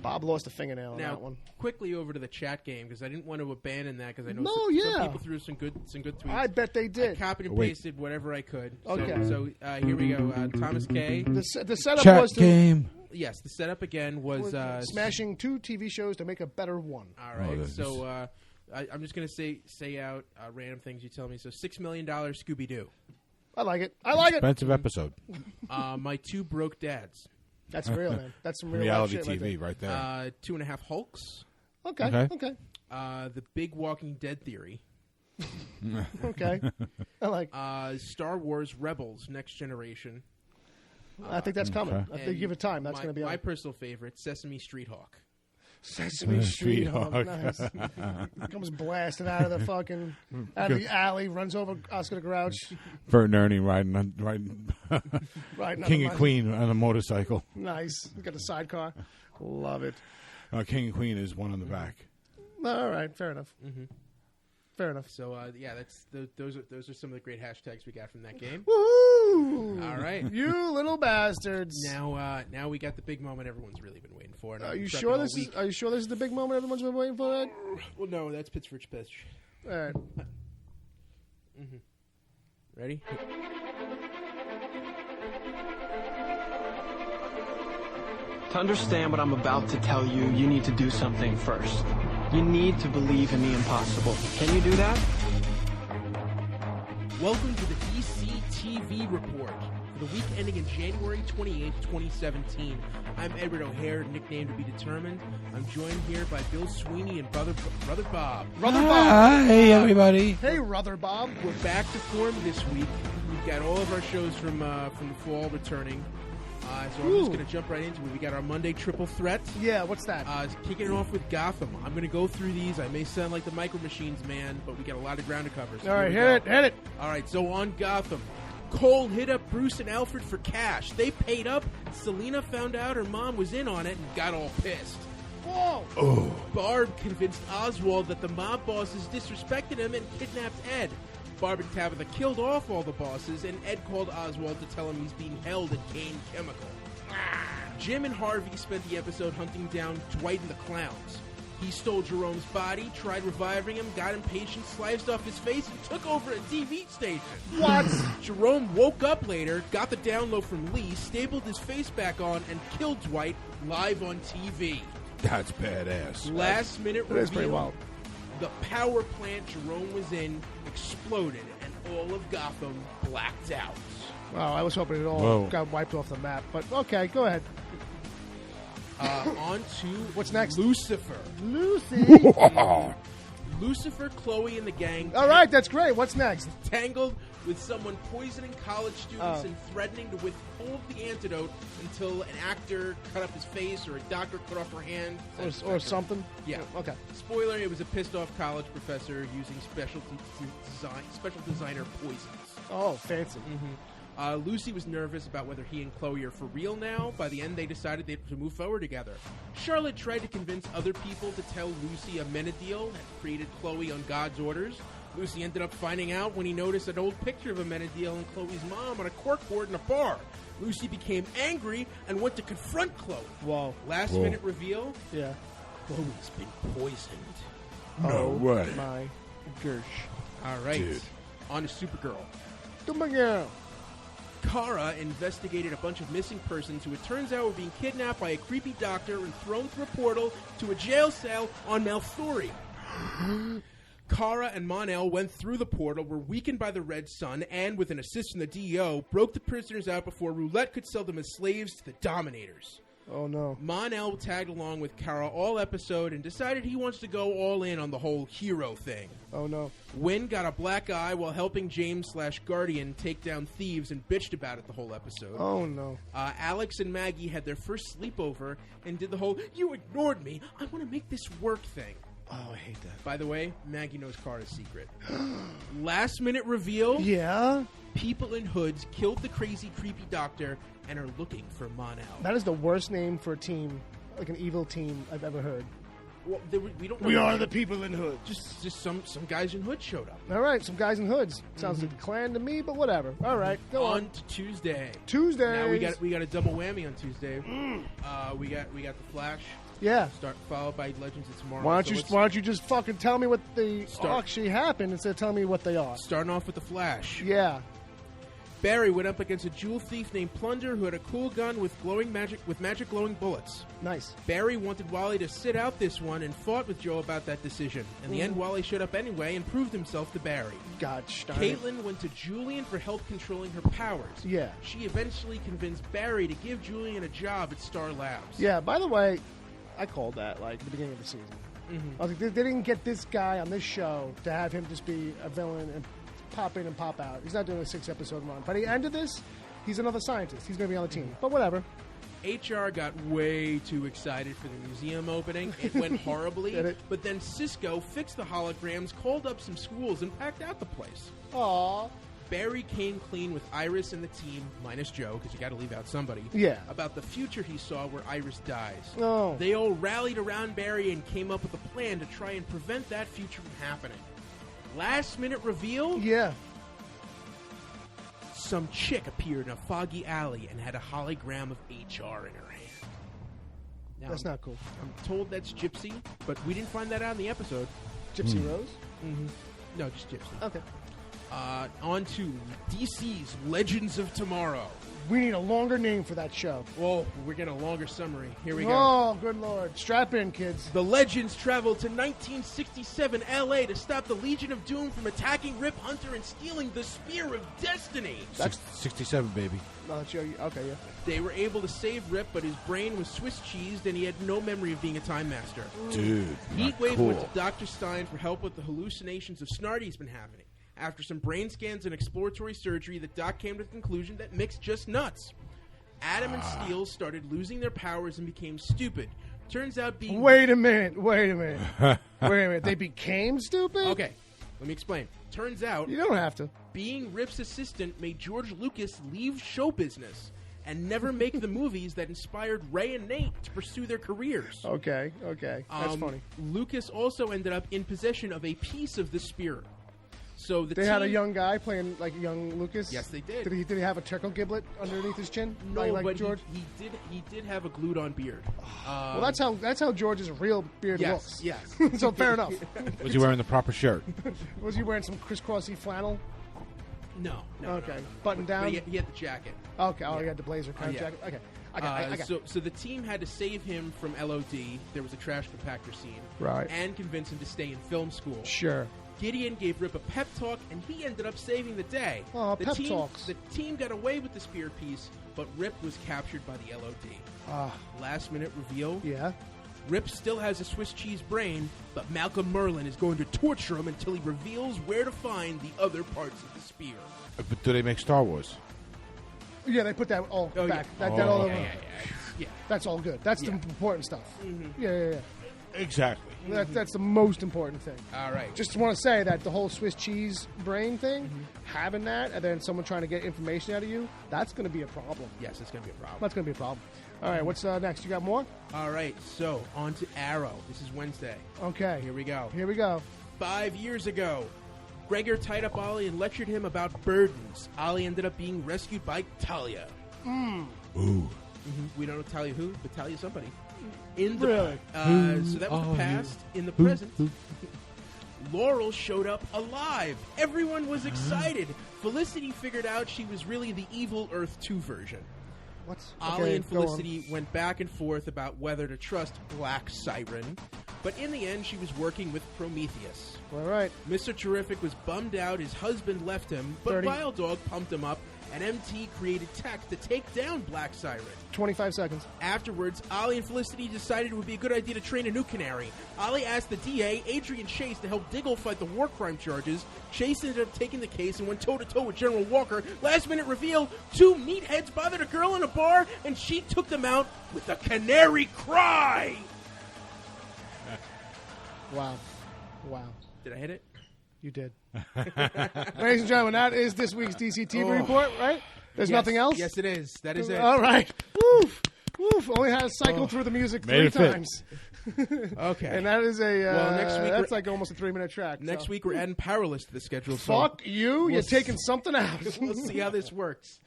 Bob lost a fingernail on that one. Quickly over to the chat game because I didn't want to abandon that because I know some people threw some good tweets. I bet they did. I copied and pasted whatever I could. Okay. So here we go. Thomas K. The setup chat was game. Yes, the setup again was smashing 2 TV shows to make a better one. All right. So I'm just going to say out random things you tell me. So $6 million Scooby-Doo. I like it. Expensive episode. My 2 broke dads. That's real, man. That's some real reality shit TV right there. 2.5 Hulks. Okay. The Big Walking Dead Theory. Okay. I like Star Wars Rebels Next Generation. I think that's coming. I think give it time. That's going to be my personal favorite, Sesame Street Hawk. Sesame Street Hawk. Nice. Comes blasting out of the fucking alley, runs over Oscar the Grouch. Bert and Ernie riding King and Queen on a motorcycle. Nice. Got the sidecar. Love it. King and Queen is one on the back. All right, fair enough. Mm-hmm. Fair enough. So those are some of the great hashtags we got from that game. Woohoo! All right, you little bastards. Now we got the big moment everyone's really been waiting for. Are you sure this is the big moment everyone's been waiting for? Ed? Well, no, that's Pittsburgh's pitch. All right. Mm-hmm. Ready? To understand what I'm about to tell you, you need to do something first. You need to believe in the impossible. Can you do that? Welcome to the DCTV Report for the week ending in January 28th, 2017. I'm Edward O'Hare, nickname to be determined. I'm joined here by Bill Sweeney and Brother Bob. Brother Bob. Hey, everybody. Hey, Brother Bob. We're back to form this week. We've got all of our shows from the fall returning. So I'm just going to jump right into it. We got our Monday triple threat. Yeah, what's that? Kicking it off with Gotham. I'm going to go through these. I may sound like the Micro Machines man, but we got a lot of ground to cover. So all right, hit it. All right, so on Gotham, Cole hit up Bruce and Alfred for cash. They paid up. Selena found out her mom was in on it and got all pissed. Whoa! Oh. Barb convinced Oswald that the mob bosses disrespected him and kidnapped Ed. Barb and Tabitha killed off all the bosses, and Ed called Oswald to tell him he's being held at Kane Chemical. Jim and Harvey spent the episode hunting down Dwight and the Clowns. He stole Jerome's body, tried reviving him, got impatient, sliced off his face, and took over a TV station. What? Jerome woke up later, got the download from Lee, stapled his face back on, and killed Dwight live on TV. That's badass. Last minute reveal. That's pretty wild. The power plant Jerome was in exploded, and all of Gotham blacked out. Wow, I was hoping it all got wiped off the map. But okay, go ahead. On to what's next? Lucifer. Lucy. Lucifer, Chloe, and the gang. All right, that's great. What's next? Tangled with someone poisoning college students and threatening to withhold the antidote until an actor cut up his face or a doctor cut off her hand. Or something? Yeah. Okay. Spoiler, it was a pissed-off college professor using special designer poisons. Oh, fancy. Mm-hmm. Lucy was nervous about whether he and Chloe are for real now. By the end, they decided to move forward together. Charlotte tried to convince other people to tell Lucy Amenadiel had created Chloe on God's orders. Lucy ended up finding out when he noticed an old picture of Amenadiel and Chloe's mom on a corkboard in a bar. Lucy became angry and went to confront Chloe. Whoa. Last minute reveal. Yeah. Chloe's been poisoned. No way. My gosh. All right. Dude. On to Supergirl. Supergirl. Kara investigated a bunch of missing persons who it turns out were being kidnapped by a creepy doctor and thrown through a portal to a jail cell on Malthuri. Kara and Mon-El went through the portal, were weakened by the Red Sun, and with an assist from the DEO, broke the prisoners out before Roulette could sell them as slaves to the Dominators. Oh, no. Mon-El tagged along with Kara all episode and decided he wants to go all in on the whole hero thing. Oh, no. Wynn got a black eye while helping James/Guardian take down thieves and bitched about it the whole episode. Oh, no. Alex and Maggie had their first sleepover and did the whole, you ignored me, I want to make this work thing. Oh, I hate that. By the way, Maggie knows Kara's secret. Last minute reveal. Yeah? People in hoods killed the crazy, creepy doctor and are looking for Mon-El. That is the worst name for a team, like an evil team I've ever heard. Well, we don't know. We are the people in hoods. Just some guys in hoods showed up. All right, some guys in hoods. Sounds like a clan to me, but whatever. All right, go on. On to Tuesday. Tuesday. Now we got a double whammy on Tuesday. We got the Flash. Yeah. Followed by Legends of Tomorrow. Why don't you just fucking tell me what they actually happened instead of telling me what they are? Starting off with the Flash. Yeah. Barry went up against a jewel thief named Plunder who had a cool gun with magic glowing bullets. Nice. Barry wanted Wally to sit out this one and fought with Joe about that decision. In the end, Wally showed up anyway and proved himself to Barry. Gosh darn Caitlin went to Julian for help controlling her powers. Yeah. She eventually convinced Barry to give Julian a job at Star Labs. Yeah, by the way, I called that, like, the beginning of the season. I was like, they didn't get this guy on this show to have him just be a villain and pop in and pop out. He's not doing a 6-episode run. By the end of this, he's another scientist. He's going to be on the team. But whatever. HR got way too excited for the museum opening. It went horribly. Did it? But then Cisco fixed the holograms, called up some schools, and packed out the place. Aww. Barry came clean with Iris and the team, minus Joe, because you got to leave out somebody. Yeah. About the future he saw where Iris dies. Oh. They all rallied around Barry and came up with a plan to try and prevent that future from happening. Last minute reveal? Yeah. Some chick appeared in a foggy alley and had a hologram of HR in her hand. Now, That's not cool. I'm told that's Gypsy, but we didn't find that out in the episode. Gypsy Rose? Mm-hmm. No, just Gypsy. Okay. On to DC's Legends of Tomorrow. We need a longer name for that show. Whoa, we're getting a longer summary. Here we go. Oh, good Lord. Strap in, kids. The Legends traveled to 1967 LA to stop the Legion of Doom from attacking Rip Hunter and stealing the Spear of Destiny. That's 67, baby. No, that's okay, yeah. They were able to save Rip, but his brain was Swiss cheesed and he had no memory of being a Time Master. Dude, Heatwave cool. went to Dr. Stein for help with the hallucinations of Snarty he's been having. After some brain scans and exploratory surgery, the doc came to the conclusion that Mick's just nuts. Adam and Steel started losing their powers and became stupid. Turns out being... Wait a minute. They became stupid? Okay, let me explain. Turns out... You don't have to. Being Rip's assistant made George Lucas leave show business and never make the movies that inspired Ray and Nate to pursue their careers. Okay. That's funny. Lucas also ended up in possession of a piece of the spear. So they had a young guy playing like young Lucas. Yes, they did. Did he have a turtle giblet underneath his chin? No, like but George. He did have a glued-on beard. Well, that's how George's real beard looks. Yes. So fair enough. Was he wearing the proper shirt? Was he wearing some crisscrossy flannel? No. Okay. No. Button down. But he had the jacket. Okay. Oh, he had the blazer kind of jacket. Okay. I got So the team had to save him from LOD. There was a trash compactor scene. Right. And convince him to stay in film school. Sure. Gideon gave Rip a pep talk, and he ended up saving the day. Oh, pep talks. The team got away with the spear piece, but Rip was captured by the LOD. Last minute reveal. Yeah. Rip still has a Swiss cheese brain, but Malcolm Merlin is going to torture him until he reveals where to find the other parts of the spear. But do they make Star Wars? Yeah, they put that all back. Yeah. That all over. Yeah. That's all good. That's the important stuff. Mm-hmm. Yeah. Exactly. That's the most important thing. All right. Just want to say that the whole Swiss cheese brain thing, having that, and then someone trying to get information out of you, that's going to be a problem. Yes, it's going to be a problem. That's going to be a problem. All right, what's next? You got more? All right, so on to Arrow. This is Wednesday. Okay. Here we go. 5 5 years ago, Gregor tied up Ollie and lectured him about burdens. Ollie ended up being rescued by Talia. Ooh. We don't know Talia who, but Talia somebody. In the Really? So that was the past. In the present, Laurel showed up alive. Everyone was excited. Felicity figured out she was really the evil Earth 2 version. What's Ollie and Felicity went back and forth about whether to trust Black Siren, but in the end, she was working with Prometheus. All right. Mr. Terrific was bummed out his husband left him, but 30. Wild Dog pumped him up, and MT created tech to take down Black Siren. 25 seconds. Afterwards, Ollie and Felicity decided it would be a good idea to train a new canary. Ollie asked the DA, Adrian Chase, to help Diggle fight the war crime charges. Chase ended up taking the case and went toe-to-toe with General Walker. Last-minute reveal, 2 meatheads bothered a girl in a bar, and she took them out with a canary cry! Wow. Did I hit it? You did. Ladies and gentlemen, that is this week's DCTV Report, right? There's nothing else? Yes, it is. That is it. All right. Woof. Only had to cycle through the music 3 times. Okay. And that is next week that's like almost a 3-minute track. Next week, we're adding Powerless to the schedule. Fuck you. You're taking something out. We'll see how this works.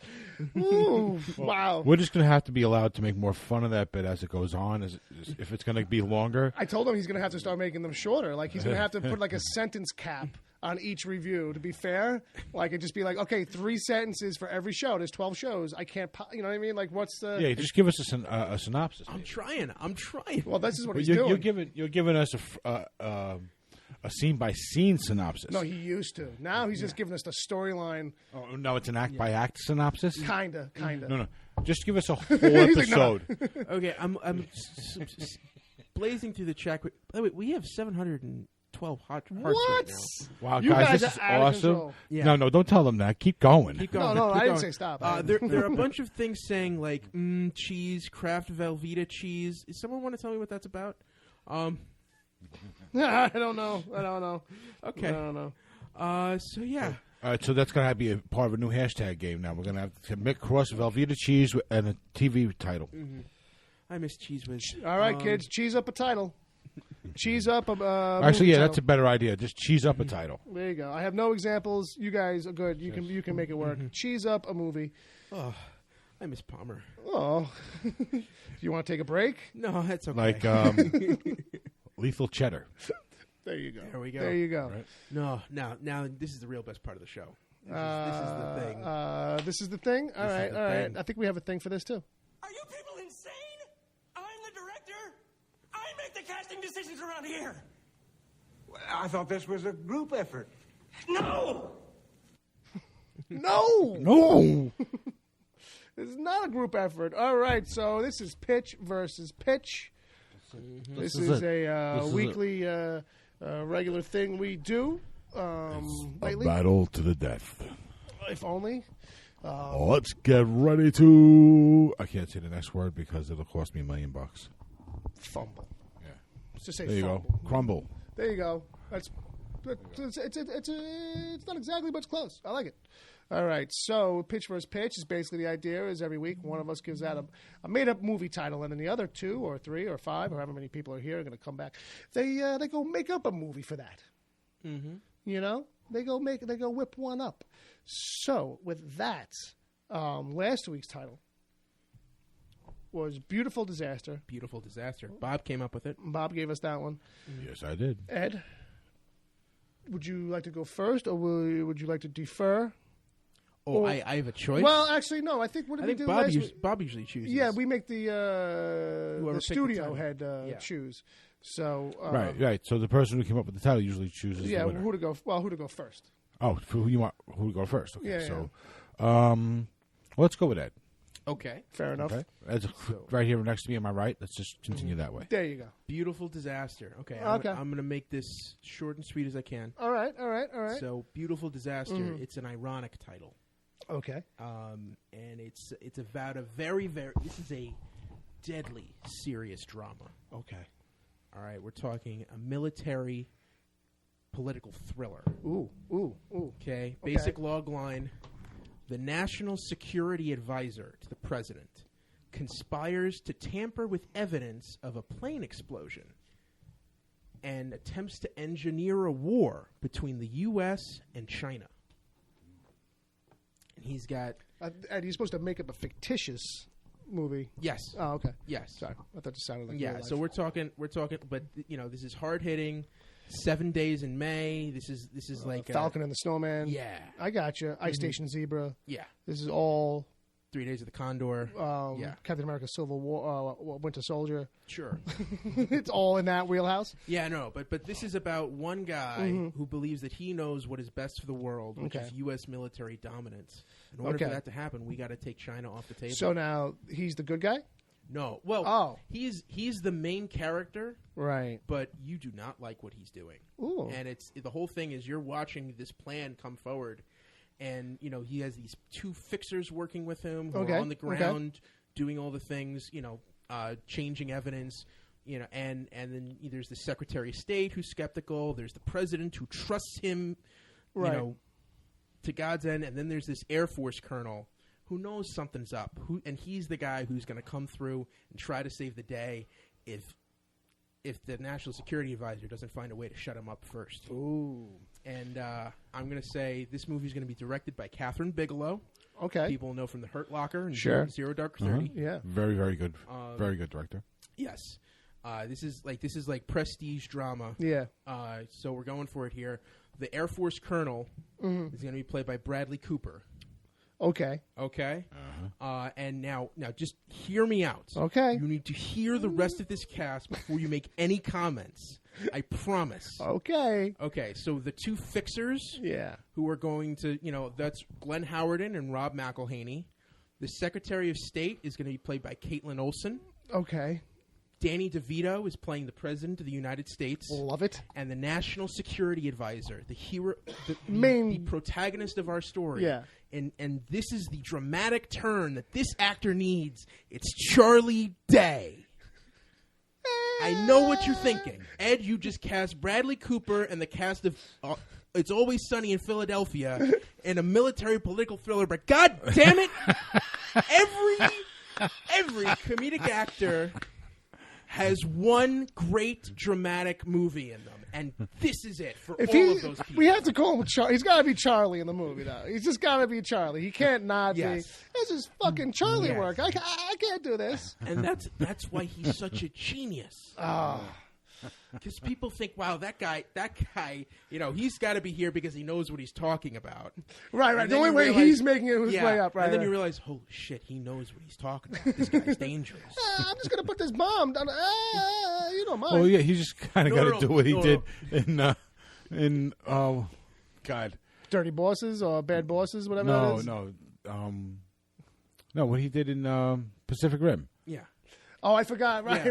Ooh, wow. We're just going to have to be allowed to make more fun of that bit as it goes on, if it's going to be longer. I told him he's going to have to start making them shorter. Like, he's going to have to put, like, a sentence cap on each review to be fair. Like, it'd just be like, okay, 3 sentences for every show. There's 12 shows. I can't, you know what I mean? Like, what's the... Yeah, just give us a synopsis. I'm trying. Well, this is what he's doing. You're giving us a scene-by-scene synopsis. No, he used to. Now he's just giving us the storyline. Oh, no, it's an act-by-act synopsis? Kinda. No. Just give us a whole episode. Like, no. Okay, I'm blazing through the chat. By the way, we have 712 hearts right now. Wow, you guys, this is awesome. Yeah. No, don't tell them that. Keep going. No, I didn't say stop. There are a bunch of things saying, like, cheese, Kraft Velveeta cheese. Does someone want to tell me what that's about? I don't know. Okay. I don't know. So, yeah. All right, so that's going to be a part of a new hashtag game now. We're going to have to cross Velveeta cheese and a TV title. Mm-hmm. I miss Cheese Whiz. All right, kids, cheese up a title. Cheese up a actually, yeah, title. that's a better idea. Just cheese up a title. There you go. I have no examples. You guys are good. You can make it work. Cheese up a movie. Oh, I miss Palmer. Oh. Do you want to take a break? No, that's okay. Like Lethal Cheddar. There you go. There we go. There you go. Right. No, now this is the real best part of the show. This is the thing. This is the thing? All right. I think we have a thing for this, too. Are you people insane? I'm the director. I make the casting decisions around here. Well, I thought this was a group effort. No! No! It's not a group effort. All right, so this is Pitch versus Pitch. This is a weekly regular thing we do. A battle to the death. If only. Let's get ready to... I can't say the next word because it'll cost me $1 million. Fumble. Yeah. Let's just say there you fumble. go. Crumble. There you go. It's not exactly, but it's close. I like it. All right, so Pitch versus Pitch is basically the idea is every week one of us gives out a made-up movie title, and then the other 2 or 3 or 5 or however many people are here are going to come back. They go make up a movie for that. Mm-hmm. You know, they go whip one up. So with that, last week's title was Beautiful Disaster. Beautiful Disaster. Bob came up with it. Bob gave us that one. Yes, I did. Ed, would you like to go first, or would you like to defer? Oh, I have a choice? Well, actually, no. I think what did we do last week? Bob usually chooses. Yeah, we make the studio head choose. So right. So the person who came up with the title usually chooses the winner. who to go first. Oh, for who you want? Who to go first? Okay, yeah, so let's go with Ed. Okay, fair enough. Okay. Ed's right here next to me. Am I right? Let's just continue that way. There you go. Beautiful Disaster. Okay. I'm going to make this short and sweet as I can. All right. So, Beautiful Disaster. It's an ironic title. Okay. And it's about a very, very... This is a deadly serious drama. Okay. All right. We're talking a military political thriller. Ooh. Okay. Basic log line. The National Security Advisor to the President conspires to tamper with evidence of a plane explosion. and attempts to engineer a war between the U.S. and China. And he's got... and he's supposed to make up a fictitious movie. Yes. Oh, okay. Yes. Sorry, I thought it sounded like real life. So we're talking, but this is hard hitting. 7 Days in May. This is like Falcon and the Snowman. Yeah, I got you. Ice Station Zebra. Yeah, this is all 3 Days of the Condor. Yeah, Captain America: Civil War, Winter Soldier. Sure, it's all in that wheelhouse. Yeah, no, but this is about one guy who believes that he knows what is best for the world, which is U.S. military dominance. In order for that to happen, we got to take China off the table. So now he's the good guy. No, well, he's the main character, right? But you do not like what he's doing. Ooh. And the whole thing is you're watching this plan come forward, and he has these 2 fixers working with him who are on the ground doing all the things, changing evidence, and then there's the Secretary of State who's skeptical. There's the president who trusts him, to God's end, and then there's this Air Force colonel who knows something's up, and he's the guy who's going to come through and try to save the day if the National Security Advisor doesn't find a way to shut him up first. Ooh. And I'm going to say this movie is going to be directed by Catherine Bigelow. Okay. People know from The Hurt Locker and Zero Dark 30. Yeah. Very, very good. Very good director. Yes. This is like prestige drama. Yeah. So we're going for it here. The Air Force colonel is going to be played by Bradley Cooper. Okay. And now just hear me out. Okay. You need to hear the rest of this cast before you make any comments. I promise. Okay. Okay, so the 2 fixers Yeah. who are going to, that's Glenn Howerton and Rob McElhaney. The Secretary of State is going to be played by Caitlin Olsen. Okay. Danny DeVito is playing the President of the United States. Love it. And the National Security Advisor, the hero, the protagonist of our story. Yeah. And this is the dramatic turn that this actor needs. It's Charlie Day. I know what you're thinking. Ed, you just cast Bradley Cooper and the cast of It's Always Sunny in Philadelphia in a military political thriller, but God damn it, every comedic actor has one great dramatic movie in them, and this is it for all of those people. We have to call him Charlie. He's got to be Charlie in the movie, though. He's just got to be Charlie. He can't not be. This is fucking Charlie work. I can't do this. And that's why he's such a genius. Because people think, wow, that guy, he's got to be here because he knows what he's talking about. Right. The only way he's making it his way up, right? And then you realize, holy shit, he knows what he's talking about. This guy's dangerous. I'm just going to put this bomb down. You don't mind. Oh, yeah, he just kind of got to do what he did in God. Dirty Bosses or Bad Bosses, whatever that is? No, what he did in Pacific Rim. Yeah. Oh, I forgot. Right.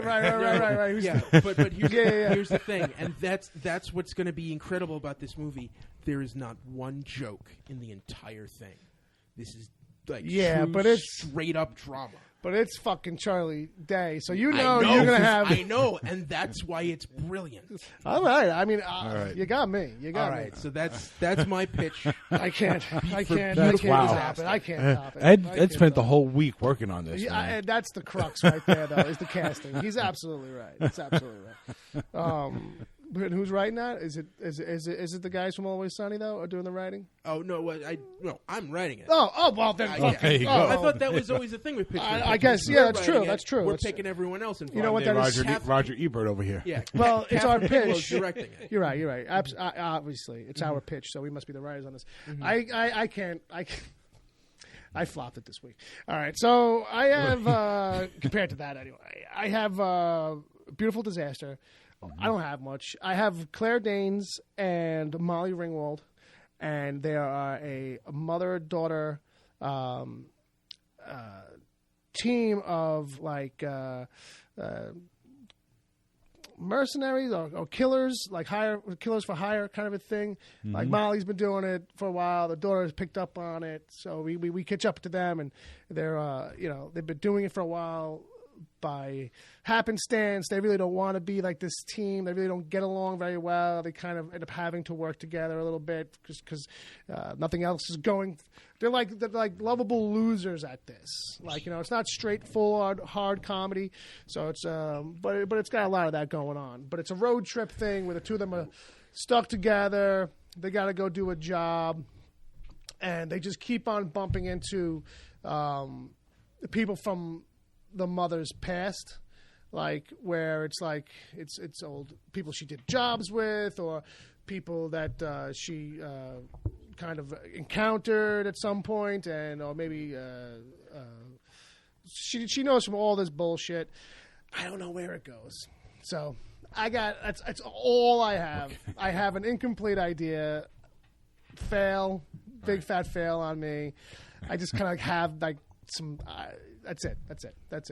Yeah, but here's the thing, and that's what's going to be incredible about this movie. There is not one joke in the entire thing. This is like true, straight up drama. But it's fucking Charlie Day, so you're going to have... I know, and that's why it's brilliant. All right. I mean, right. You got me. All right, so that's my pitch. I can't stop it. I can't stop it. Ed spent the whole week working on this. Yeah, that's the crux right there, though, is the casting. He's absolutely right. It's absolutely right. But who's writing that? Is it the guys from Always Sunny though, are doing the writing? Oh no, I'm writing it. Oh well, then there you go. I thought that was always the thing with pitch. I guess that's true. That's true. We're picking everyone else involved. You know what? That is Roger Ebert over here. Yeah. Well, it's our pitch. Directing it. You're right. Obviously, it's our pitch, so we must be the writers on this. I can't. I flopped it this week. All right, so I have compared to that anyway. I have Beautiful Disaster. I don't have much. I have Claire Danes and Molly Ringwald, and they are a mother-daughter team of like mercenaries or killers, like killers for hire kind of a thing. Like Molly's been doing it for a while. The daughter's picked up on it, so we catch up to them, and they're they've been doing it for a while. by happenstance. They really don't want to be like this team. They really don't get along very well. They kind of end up having to work together a little bit because nothing else is going. They're like lovable losers at this. Like, you know, it's not straightforward hard comedy. So it's but it's got a lot of that going on. But it's a road trip thing where the two of them are stuck together. They got to go do a job, and they just keep on bumping into people from the mother's past, like where it's like it's old people she did jobs with, or people that she kind of encountered at some point, and or maybe she knows from all this bullshit. I don't know where it goes, so that's all I have. Okay. I have an incomplete idea. Fail, big fat fail on me. I just kind of have like some. That's it.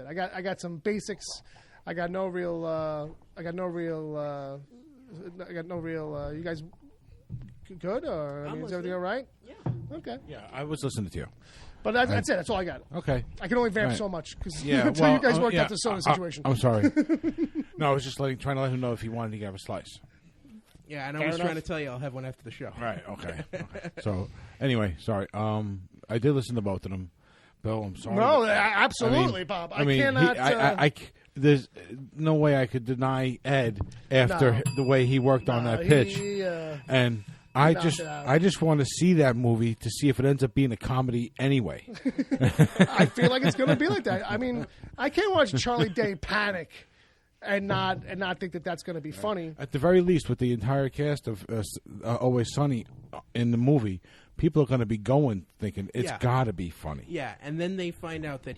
I got some basics. I got no real. You guys good, or is everything all right? Yeah. Okay. Yeah, I was listening to you. But that's it. That's all I got. Okay. I can only vamp so much because until you guys worked out the Sony situation. I'm sorry. No, I was just trying to let him know if he wanted to get a slice. Yeah, and I was trying to tell you I'll have one after the show. Right. Okay. So anyway, sorry. I did listen to both of them. Bill, I'm sorry. No, absolutely, Bob. I cannot. There's no way I could deny Ed after the way he worked on that pitch, and I just want to see that movie to see if it ends up being a comedy anyway. I feel like it's going to be like that. I mean, I can't watch Charlie Day panic and not think that that's going to be funny. At the very least, with the entire cast of Always Sunny in the movie, people are going to be going thinking it's got to be funny. Yeah, and then they find out that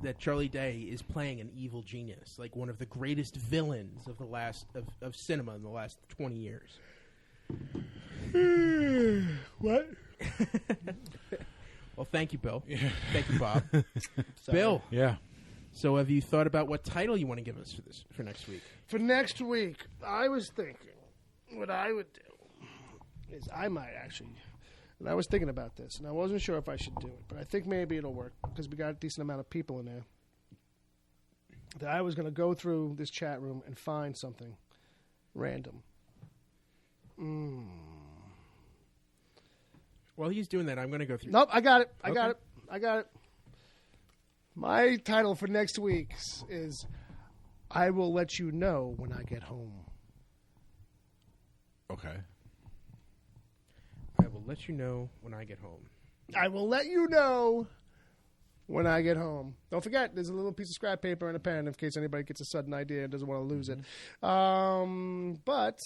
that Charlie Day is playing an evil genius, like one of the greatest villains of the last of cinema in the last 20 years. What? Well, thank you, Bill. Yeah. Thank you, Bob. Bill. Yeah. So, have you thought about what title you want to give us for next week? For next week, I was thinking what I would do is I might actually, and I was thinking about this, and I wasn't sure if I should do it, but I think maybe it'll work because we got a decent amount of people in there. That I was going to go through this chat room and find something random. While he's doing that, I'm going to go through. Nope, I got it. I got it. My title for next week is I Will Let You Know When I Get Home. Okay. I will let you know when I get home. I will let you know when I get home. Don't forget, there's a little piece of scrap paper and a pen in case anybody gets a sudden idea and doesn't want to lose it. But,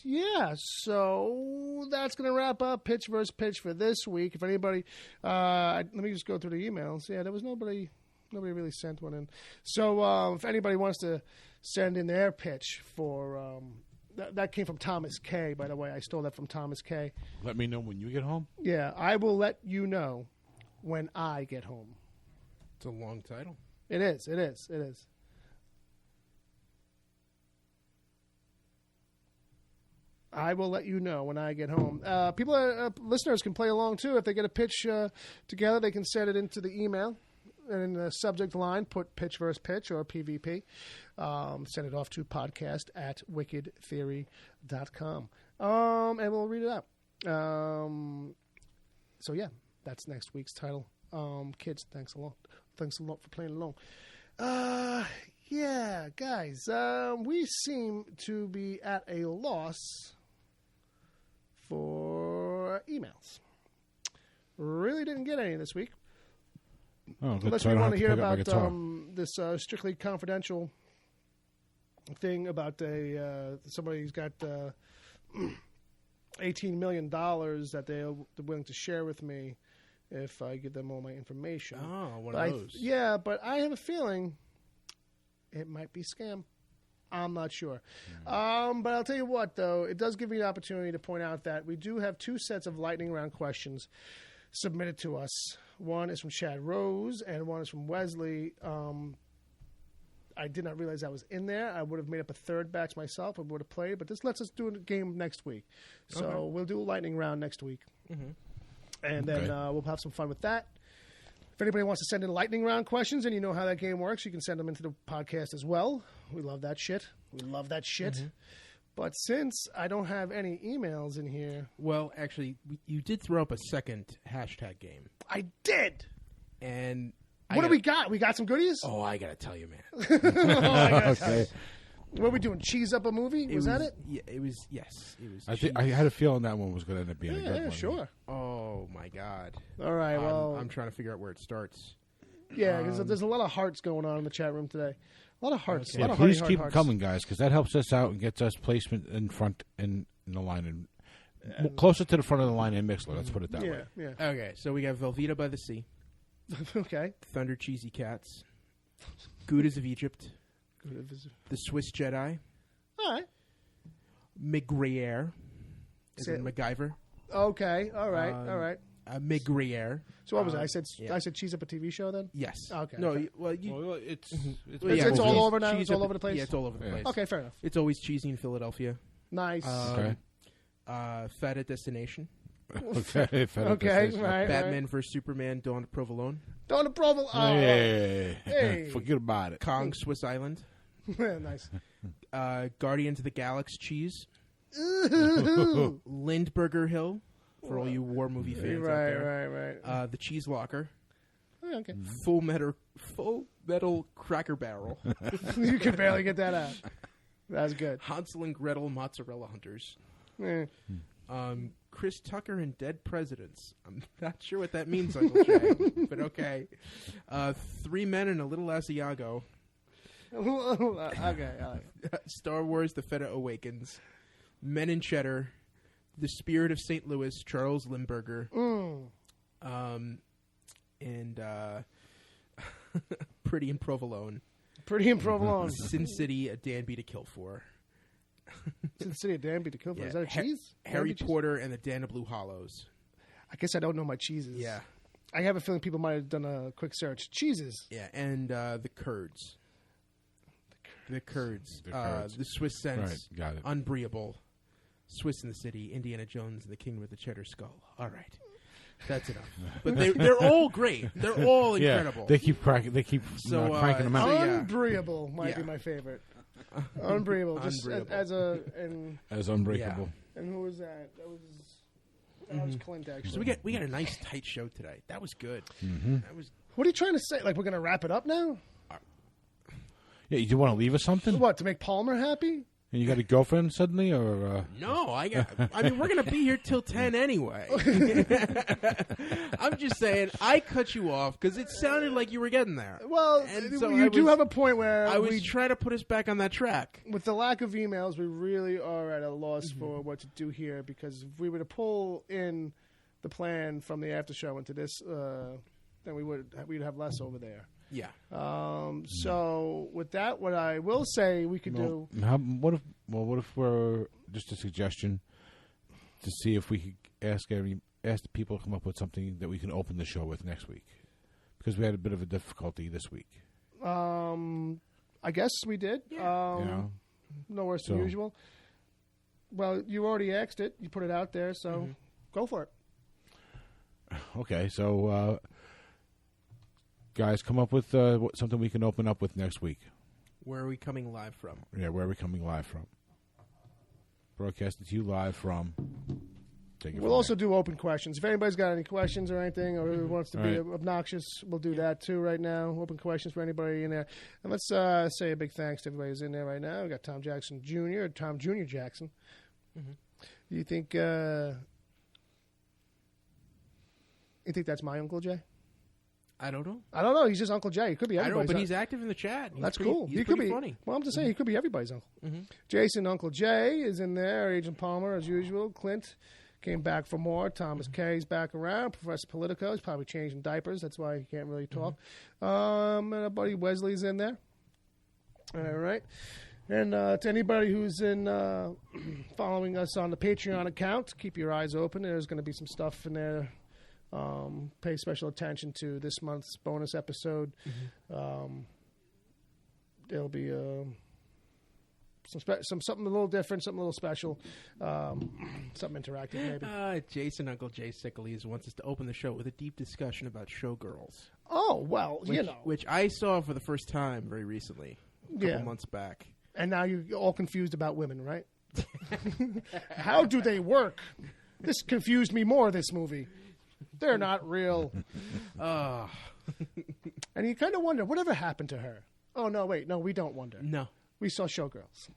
yeah, so that's going to wrap up Pitch versus Pitch for this week. If anybody, let me just go through the emails. Yeah, there was nobody really sent one in. So if anybody wants to send in their pitch for, that came from Thomas K, by the way. I stole that from Thomas K. Let me know when you get home? Yeah, I will let you know when I get home. It's a long title. It is. I will let you know when I get home. Listeners can play along, too. If they get a pitch together, they can send it into the email. And in the subject line, put Pitch versus Pitch or PvP. Send it off to podcast@wickedtheory.com. And we'll read it out. So, yeah, that's next week's title. Kids, thanks a lot. Thanks a lot for playing along. Yeah, guys, we seem to be at a loss for emails. Really didn't get any this week. Oh, unless you want to hear about this strictly confidential thing about somebody who's got $18 million that they're willing to share with me if I give them all my information. Oh, one of those. Yeah, but I have a feeling it might be scam. I'm not sure. But I'll tell you what, though, it does give me the opportunity to point out that we do have 2 sets of lightning round questions submitted to us. One is from Chad Rose, and one is from Wesley. I did not realize that was in there. I would have made up a third batch myself. I would have played, but this lets us do a game next week. So we'll do a lightning round next week. Mm-hmm. And then we'll have some fun with that. If anybody wants to send in lightning round questions and you know how that game works, you can send them into the podcast as well. We love that shit. Mm-hmm. But since I don't have any emails in here... Well, actually, you did throw up a second hashtag game. I did! And... What do we got? We got some goodies? Oh, I got to tell you, man. Okay. What are we doing? Cheese Up a Movie? Was that it? Yeah, it was, yes. It was. I had a feeling that one was going to end up being a good one. Yeah, sure. Oh, my God. All right, well... I'm trying to figure out where it starts. Yeah, because there's a lot of hearts going on in the chat room today. A lot of hearts. Yeah, please keep them coming, guys, because that helps us out and gets us placement in front in the line and closer to the front of the line in Mixler. Let's put it that way. Yeah. Okay, so we got Velveeta by the Sea. Okay. Thunder Cheesy Cats. Goudas of Egypt. The Swiss Jedi. All right. McGriere. Is it MacGyver? Okay. All right. McGriere. So what was it? I said Cheese Up a TV show then? Yes. Okay. No, it's all over now? It's all over the place? Yeah, it's all over the place. Okay, fair enough. It's always cheesy in Philadelphia. Nice. Okay. Fat at Destination. Okay, right. Batman vs. Superman, Dawn of Provolone. Dawn of Provolone. Oh. Hey. Forget about it. Kong, Swiss Island. Nice. Guardians of the Galaxy Cheese. Lindbergh Hill, for all you war movie fans out there. Right. The Cheese Locker. Oh, okay. Full Metal Cracker Barrel. You can barely get that out. That's good. Hansel and Gretel Mozzarella Hunters. Chris Tucker and Dead Presidents. I'm not sure what that means, Uncle Jay, but okay. 3 Men and a Little Asiago. Okay. Star Wars: The Feta Awakens. Men in Cheddar. The Spirit of St. Louis, Charles Lindbergh. And Pretty in Provolone. Sin City, A Danby to Kill For. Sin City, A Danby to Kill For. Yeah. Is that a cheese? Harry Potter and the Dana Blue Hollows. I guess I don't know my cheeses. Yeah. I have a feeling people might have done a quick search. Cheeses. Yeah, and the Kurds. The Kurds. The Swiss Sense. Right, got it. Unbreeable. Swiss in the City. Indiana Jones and the Kingdom of the Cheddar Skull. All right. That's enough. But they're all great. They're all incredible. Yeah, they keep cranking them out. Unbreeable might be my favorite. Unbreeable. Just as Unbreakable. Yeah. And who was that? That was Clint, actually. So we got a nice tight show today. That was good. Mm-hmm. What are you trying to say? Like, we're going to wrap it up now? Yeah, you want to leave us something? What, to make Palmer happy? And you got a girlfriend suddenly, or no? I mean, we're gonna be here till 10 anyway. I'm just saying, I cut you off because it sounded like you were getting there. Well, and so you do have a point where I was trying to put us back on that track. With the lack of emails, we really are at a loss for what to do here, because if we were to pull in the plan from the after show into this, then we'd have less over there. Yeah. So with that, what I will say we could do. What if we're just a suggestion to see if we could ask the people to come up with something that we can open the show with next week, because we had a bit of a difficulty this week. I guess we did. Yeah. No worse than usual. Well, you already asked it. You put it out there, so go for it. Okay, so. Guys, come up with something we can open up with next week. Where are we coming live from? Yeah, where are we coming live from? Broadcasting to you live from. We'll also do open questions. If anybody's got any questions or anything, or wants to be obnoxious, we'll do that too right now. Open questions for anybody in there. And let's say a big thanks to everybody who's in there right now. We got Tom Jackson Jr., Tom Jr. Jackson. Do you think that's my Uncle Jay? I don't know. He's just Uncle Jay. He could be everybody's. I don't know, but he's active in the chat. That's cool. He could be funny. Well, I'm just saying he could be everybody's uncle. Jason, Uncle Jay is in there. Agent Palmer, as usual. Clint came back for more. Thomas K's back around. Professor Politico is probably changing diapers. That's why he can't really talk. And our buddy Wesley's in there. All right. And to anybody who's in following us on the Patreon account, keep your eyes open. There's going to be some stuff in there. Pay special attention to this month's bonus episode. There'll be something a little different, something a little special, something interactive maybe. Jason, Uncle Jay Sickles wants us to open the show with a deep discussion about showgirls. Oh, well, which I saw for the first time very recently, a couple months back. And now you're all confused about women, right? How do they work? This confused me more, this movie. They're not real. And you kind of wonder, whatever happened to her? Oh, no, wait. No, we don't wonder. No. We saw Showgirls.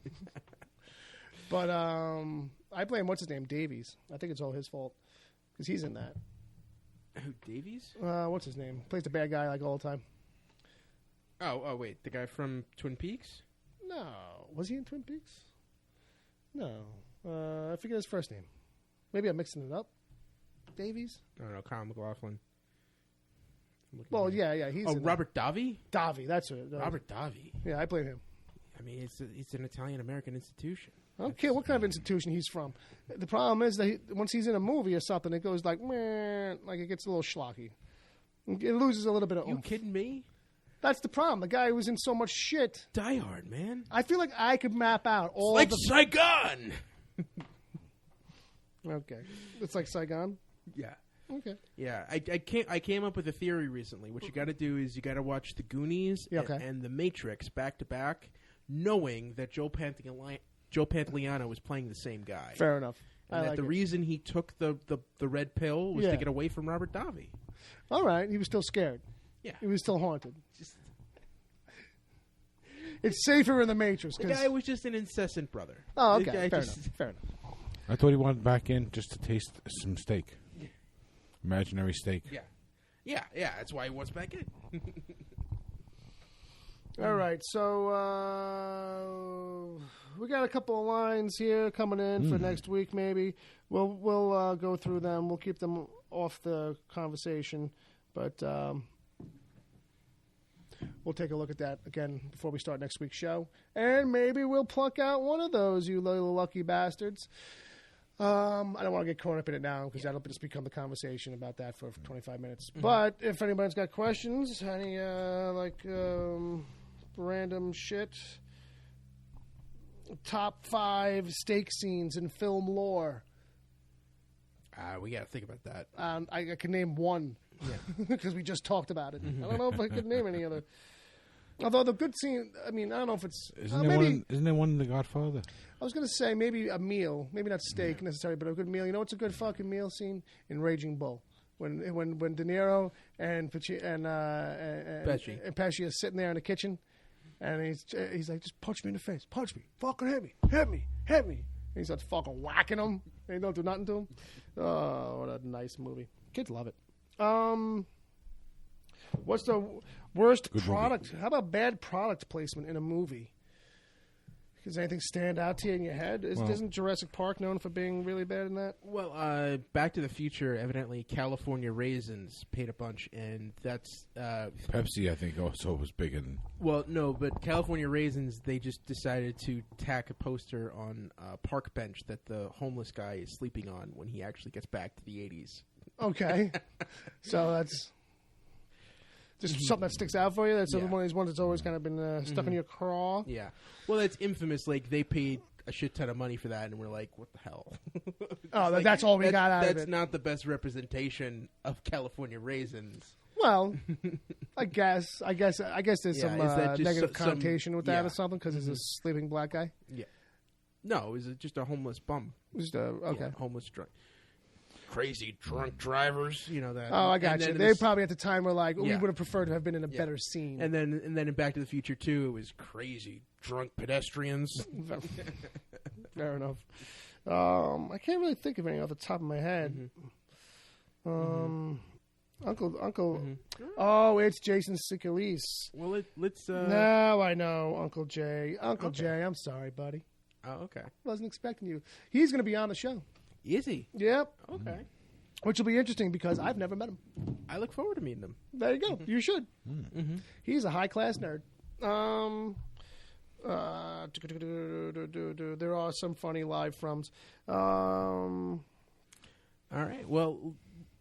But I blame, what's his name, Davies. I think it's all his fault. Because he's in that. Who, Davies? What's his name? Plays the bad guy like all the time. Oh, wait. The guy from Twin Peaks? No. Was he in Twin Peaks? No. I forget his first name. Maybe I'm mixing it up. Davies? I don't know. Kyle MacLachlan. Well, yeah. He's Robert Davi? Davi, that's it. Robert Davi. Yeah, I blame him. I mean, it's an Italian-American institution. I don't care what kind of institution he's from. The problem is that once he's in a movie or something, it goes like, meh, like it gets a little schlocky. It loses a little bit of oomph. You kidding me? That's the problem. The guy who was in so much shit. Die Hard, man. I feel like I could map out all like Saigon! Okay. It's like Saigon? Yeah. Okay. Yeah, I came up with a theory recently. What you got to do is you got to watch The Goonies and The Matrix back to back, knowing that Joe Pantoliano was playing the same guy. Fair enough. And the reason he took the red pill was to get away from Robert Davi. All right. He was still scared. Yeah. He was still haunted. It's safer in The Matrix. The guy was just an incessant brother. Oh, okay. Fair enough. I thought he wanted back in just to taste some steak. Imaginary steak. Yeah. That's why he wants back in. All right, so we got a couple of lines here coming in for next week. Maybe we'll go through them. We'll keep them off the conversation, but we'll take a look at that again before we start next week's show, and maybe we'll pluck out one of those, you little lucky bastards. I don't want to get caught up in it now because that'll just become the conversation about that for 25 minutes. Mm-hmm. But if anybody's got questions, any random shit, top 5 steak scenes in film lore. We got to think about that. I can name one because we just talked about it. Mm-hmm. I don't know if I could name any other. Although the good scene, I mean, I don't know if it's... Isn't there one in The Godfather? I was going to say maybe a meal. Maybe not steak necessarily, but a good meal. You know what's a good fucking meal scene? In Raging Bull. When De Niro and Pesci are sitting there in the kitchen, and he's like, just punch me in the face. Punch me. Fucking hit me. And he starts fucking whacking him. And he don't do nothing to him. Oh, what a nice movie. Kids love it. What's the worst product? How about bad product placement in a movie? Does anything stand out to you in your head? Isn't Jurassic Park known for being really bad in that? Well, Back to the Future, evidently California Raisins paid a bunch, and that's... Pepsi, I think, also was big in... Well, no, but California Raisins, they just decided to tack a poster on a park bench that the homeless guy is sleeping on when he actually gets back to the 80s. Okay. So that's... Just something that sticks out for you? That's one of these ones that's always kind of been stuck in your craw? Yeah. Well, it's infamous. Like, they paid a shit ton of money for that, and we're like, what the hell? That's all we got out of it. That's not the best representation of California Raisins. Well, I guess there's some negative connotation with that or something, because it's a sleeping black guy? Yeah. No, it was just a homeless bum. Just okay. Homeless drunk. Crazy drunk drivers, you know that. Oh, I got you. They probably at the time were like, we would have preferred to have been in a better scene. And then in Back to the Future 2, it was crazy drunk pedestrians. Fair enough. I can't really think of any off the top of my head. Uncle. Oh, it's Jason Sickles. Well, let's. Now I know, Uncle Jay. Uncle Jay, I'm sorry, buddy. Oh, okay. Wasn't expecting you. He's going to be on the show. Is he? Yep. Okay. Which will be interesting because I've never met him. I look forward to meeting him. There you go. You should. He's a high-class nerd. There are some funny live froms. All right. Well,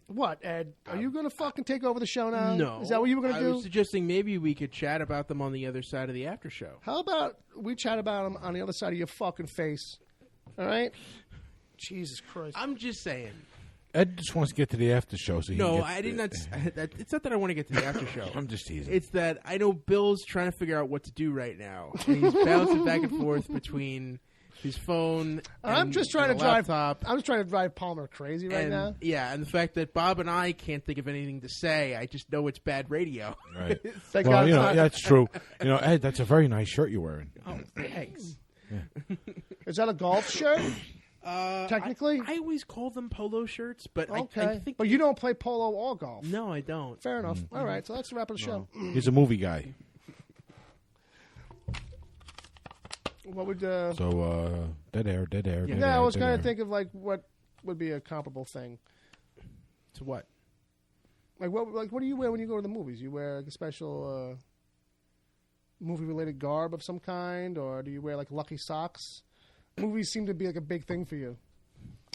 What, Ed? Are you going to fucking take over the show now? No. Is that what you were going to do? I was suggesting maybe we could chat about them on the other side of the after show. How about we chat about them on the other side of your fucking face? All right? Jesus Christ. I'm just saying. Ed just wants to get to the after show. So no, I did not. It's not that I want to get to the after show. I'm just teasing. It's that I know Bill's trying to figure out what to do right now. And he's bouncing back and forth between his phone I'm just trying and to laptop. I'm just trying to drive Palmer crazy right now. Yeah, and the fact that Bob and I can't think of anything to say, I just know it's bad radio. Right. Well, that's true. Ed, that's a very nice shirt you're wearing. Oh, thanks. Yeah. Is that a golf shirt? Technically? I always call them polo shirts, but okay. I think... But you don't play polo or golf. No, I don't. Fair enough. All right, so that's the wrap of the show. He's a movie guy. What would dead air. Yeah, I was going to think of like what would be a comparable thing. To what? Like what do you wear when you go to the movies? You wear like a special movie related garb of some kind, or do you wear like lucky socks? Movies seem to be like a big thing for you.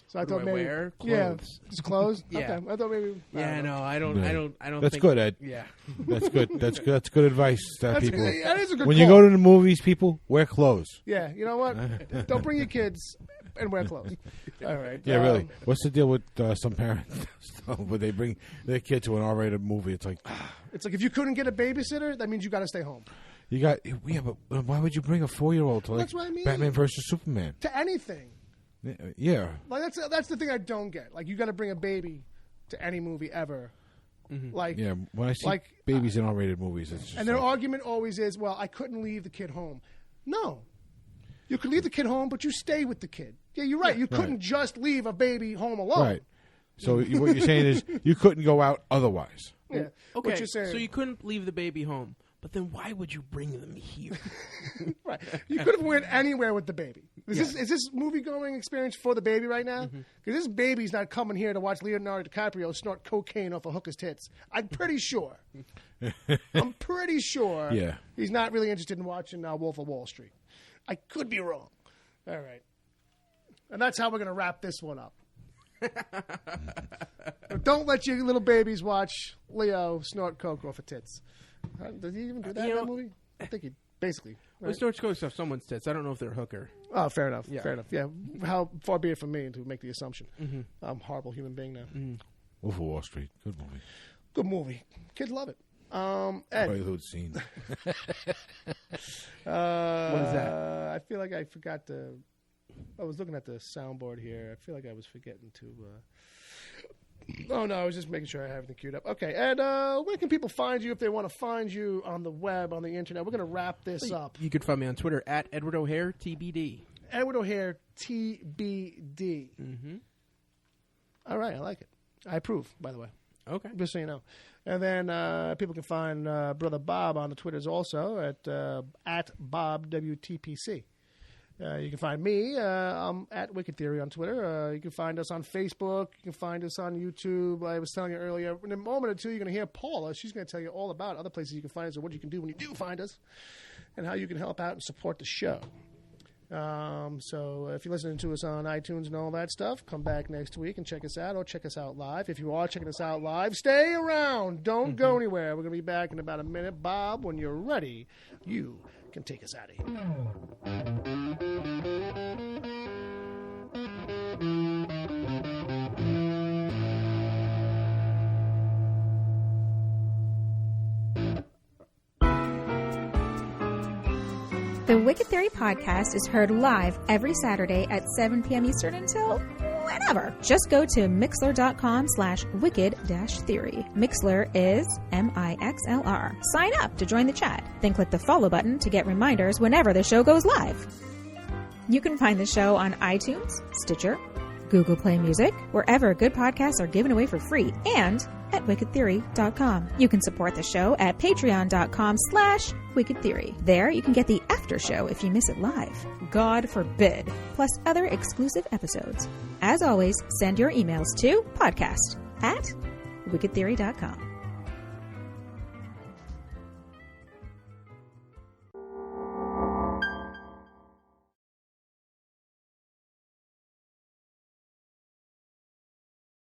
So I thought maybe wear? Clothes. Yeah, just clothes. Yeah. Okay. I thought maybe. I don't. That's think, good, Ed. Yeah, that's good. That's good advice to people. That is a good when call. you go to the movies, people wear clothes. Yeah, you know what? Don't bring your kids and wear clothes. All right. Yeah, really. What's the deal with some parents? When they bring their kid to an R-rated movie, it's like if you couldn't get a babysitter, that means you got to stay home. But why would you bring a 4-year-old to That's what I mean. Batman versus Superman? To anything. Yeah. Like that's the thing I don't get. Like you got to bring a baby to any movie ever. Mm-hmm. Like when I see babies in R-rated movies, it's just and their argument always is, well, I couldn't leave the kid home. No. You could leave the kid home, but you stay with the kid. Yeah, you're right. You couldn't just leave a baby home alone. Right. So what you're saying is you couldn't go out otherwise. Yeah. Okay. What you're saying. So you couldn't leave the baby home. But then why would you bring them here? Right. You could have went anywhere with the baby. Is this movie-going experience for the baby right now? Because this baby's not coming here to watch Leonardo DiCaprio snort cocaine off a hooker's tits. I'm pretty sure. Yeah. He's not really interested in watching Wolf of Wall Street. I could be wrong. All right. And that's how we're going to wrap this one up. Don't let your little babies watch Leo snort coke off of tits. Does he even do that in that movie? I think he basically. Right? Well, snorts coke off someone's tits. I don't know if they're a hooker. Oh, fair enough. Yeah. Fair enough. Yeah. How far be it from me to make the assumption? Mm-hmm. I'm a horrible human being now. Wolf of Wall Street. Good movie. Good movie. Kids love it. Ed. Boyhood scene. What is that? I feel like I forgot to. I was looking at the soundboard here. I feel like I was forgetting to. Oh, no, I was just making sure I have everything queued up. Okay, and where can people find you if they want to find you on the web, on the internet? We're going to wrap this up. You can find me on Twitter at Edward O'Hare, TBD. Edward O'Hare, TBD. Mm-hmm. All right, I like it. I approve, by the way. Okay. Just so you know. And then people can find Brother Bob on the Twitters also at BobWTPC. You can find me I'm at Wicked Theory on Twitter. You can find us on Facebook. You can find us on YouTube. I was telling you earlier, in a moment or two, you're going to hear Paula. She's going to tell you all about other places you can find us or what you can do when you do find us and how you can help out and support the show. So if you're listening to us on iTunes and all that stuff, come back next week and check us out or check us out live. If you are checking us out live, stay around. Don't go anywhere. We're going to be back in about a minute. Bob, when you're ready, you can take us out of here. The Wicked Theory podcast is heard live every Saturday at 7 p.m. Eastern until whenever. Just go to mixler.com/wicked-theory. Mixler is MIXLR. Sign up to join the chat. Then click the follow button to get reminders whenever the show goes live. You can find the show on iTunes, Stitcher, Google Play Music, wherever good podcasts are given away for free, and at wickedtheory.com. You can support the show at patreon.com/wickedtheory. There you can get the after show if you miss it live. God forbid. Plus other exclusive episodes. As always, send your emails to podcast@wickedtheory.com.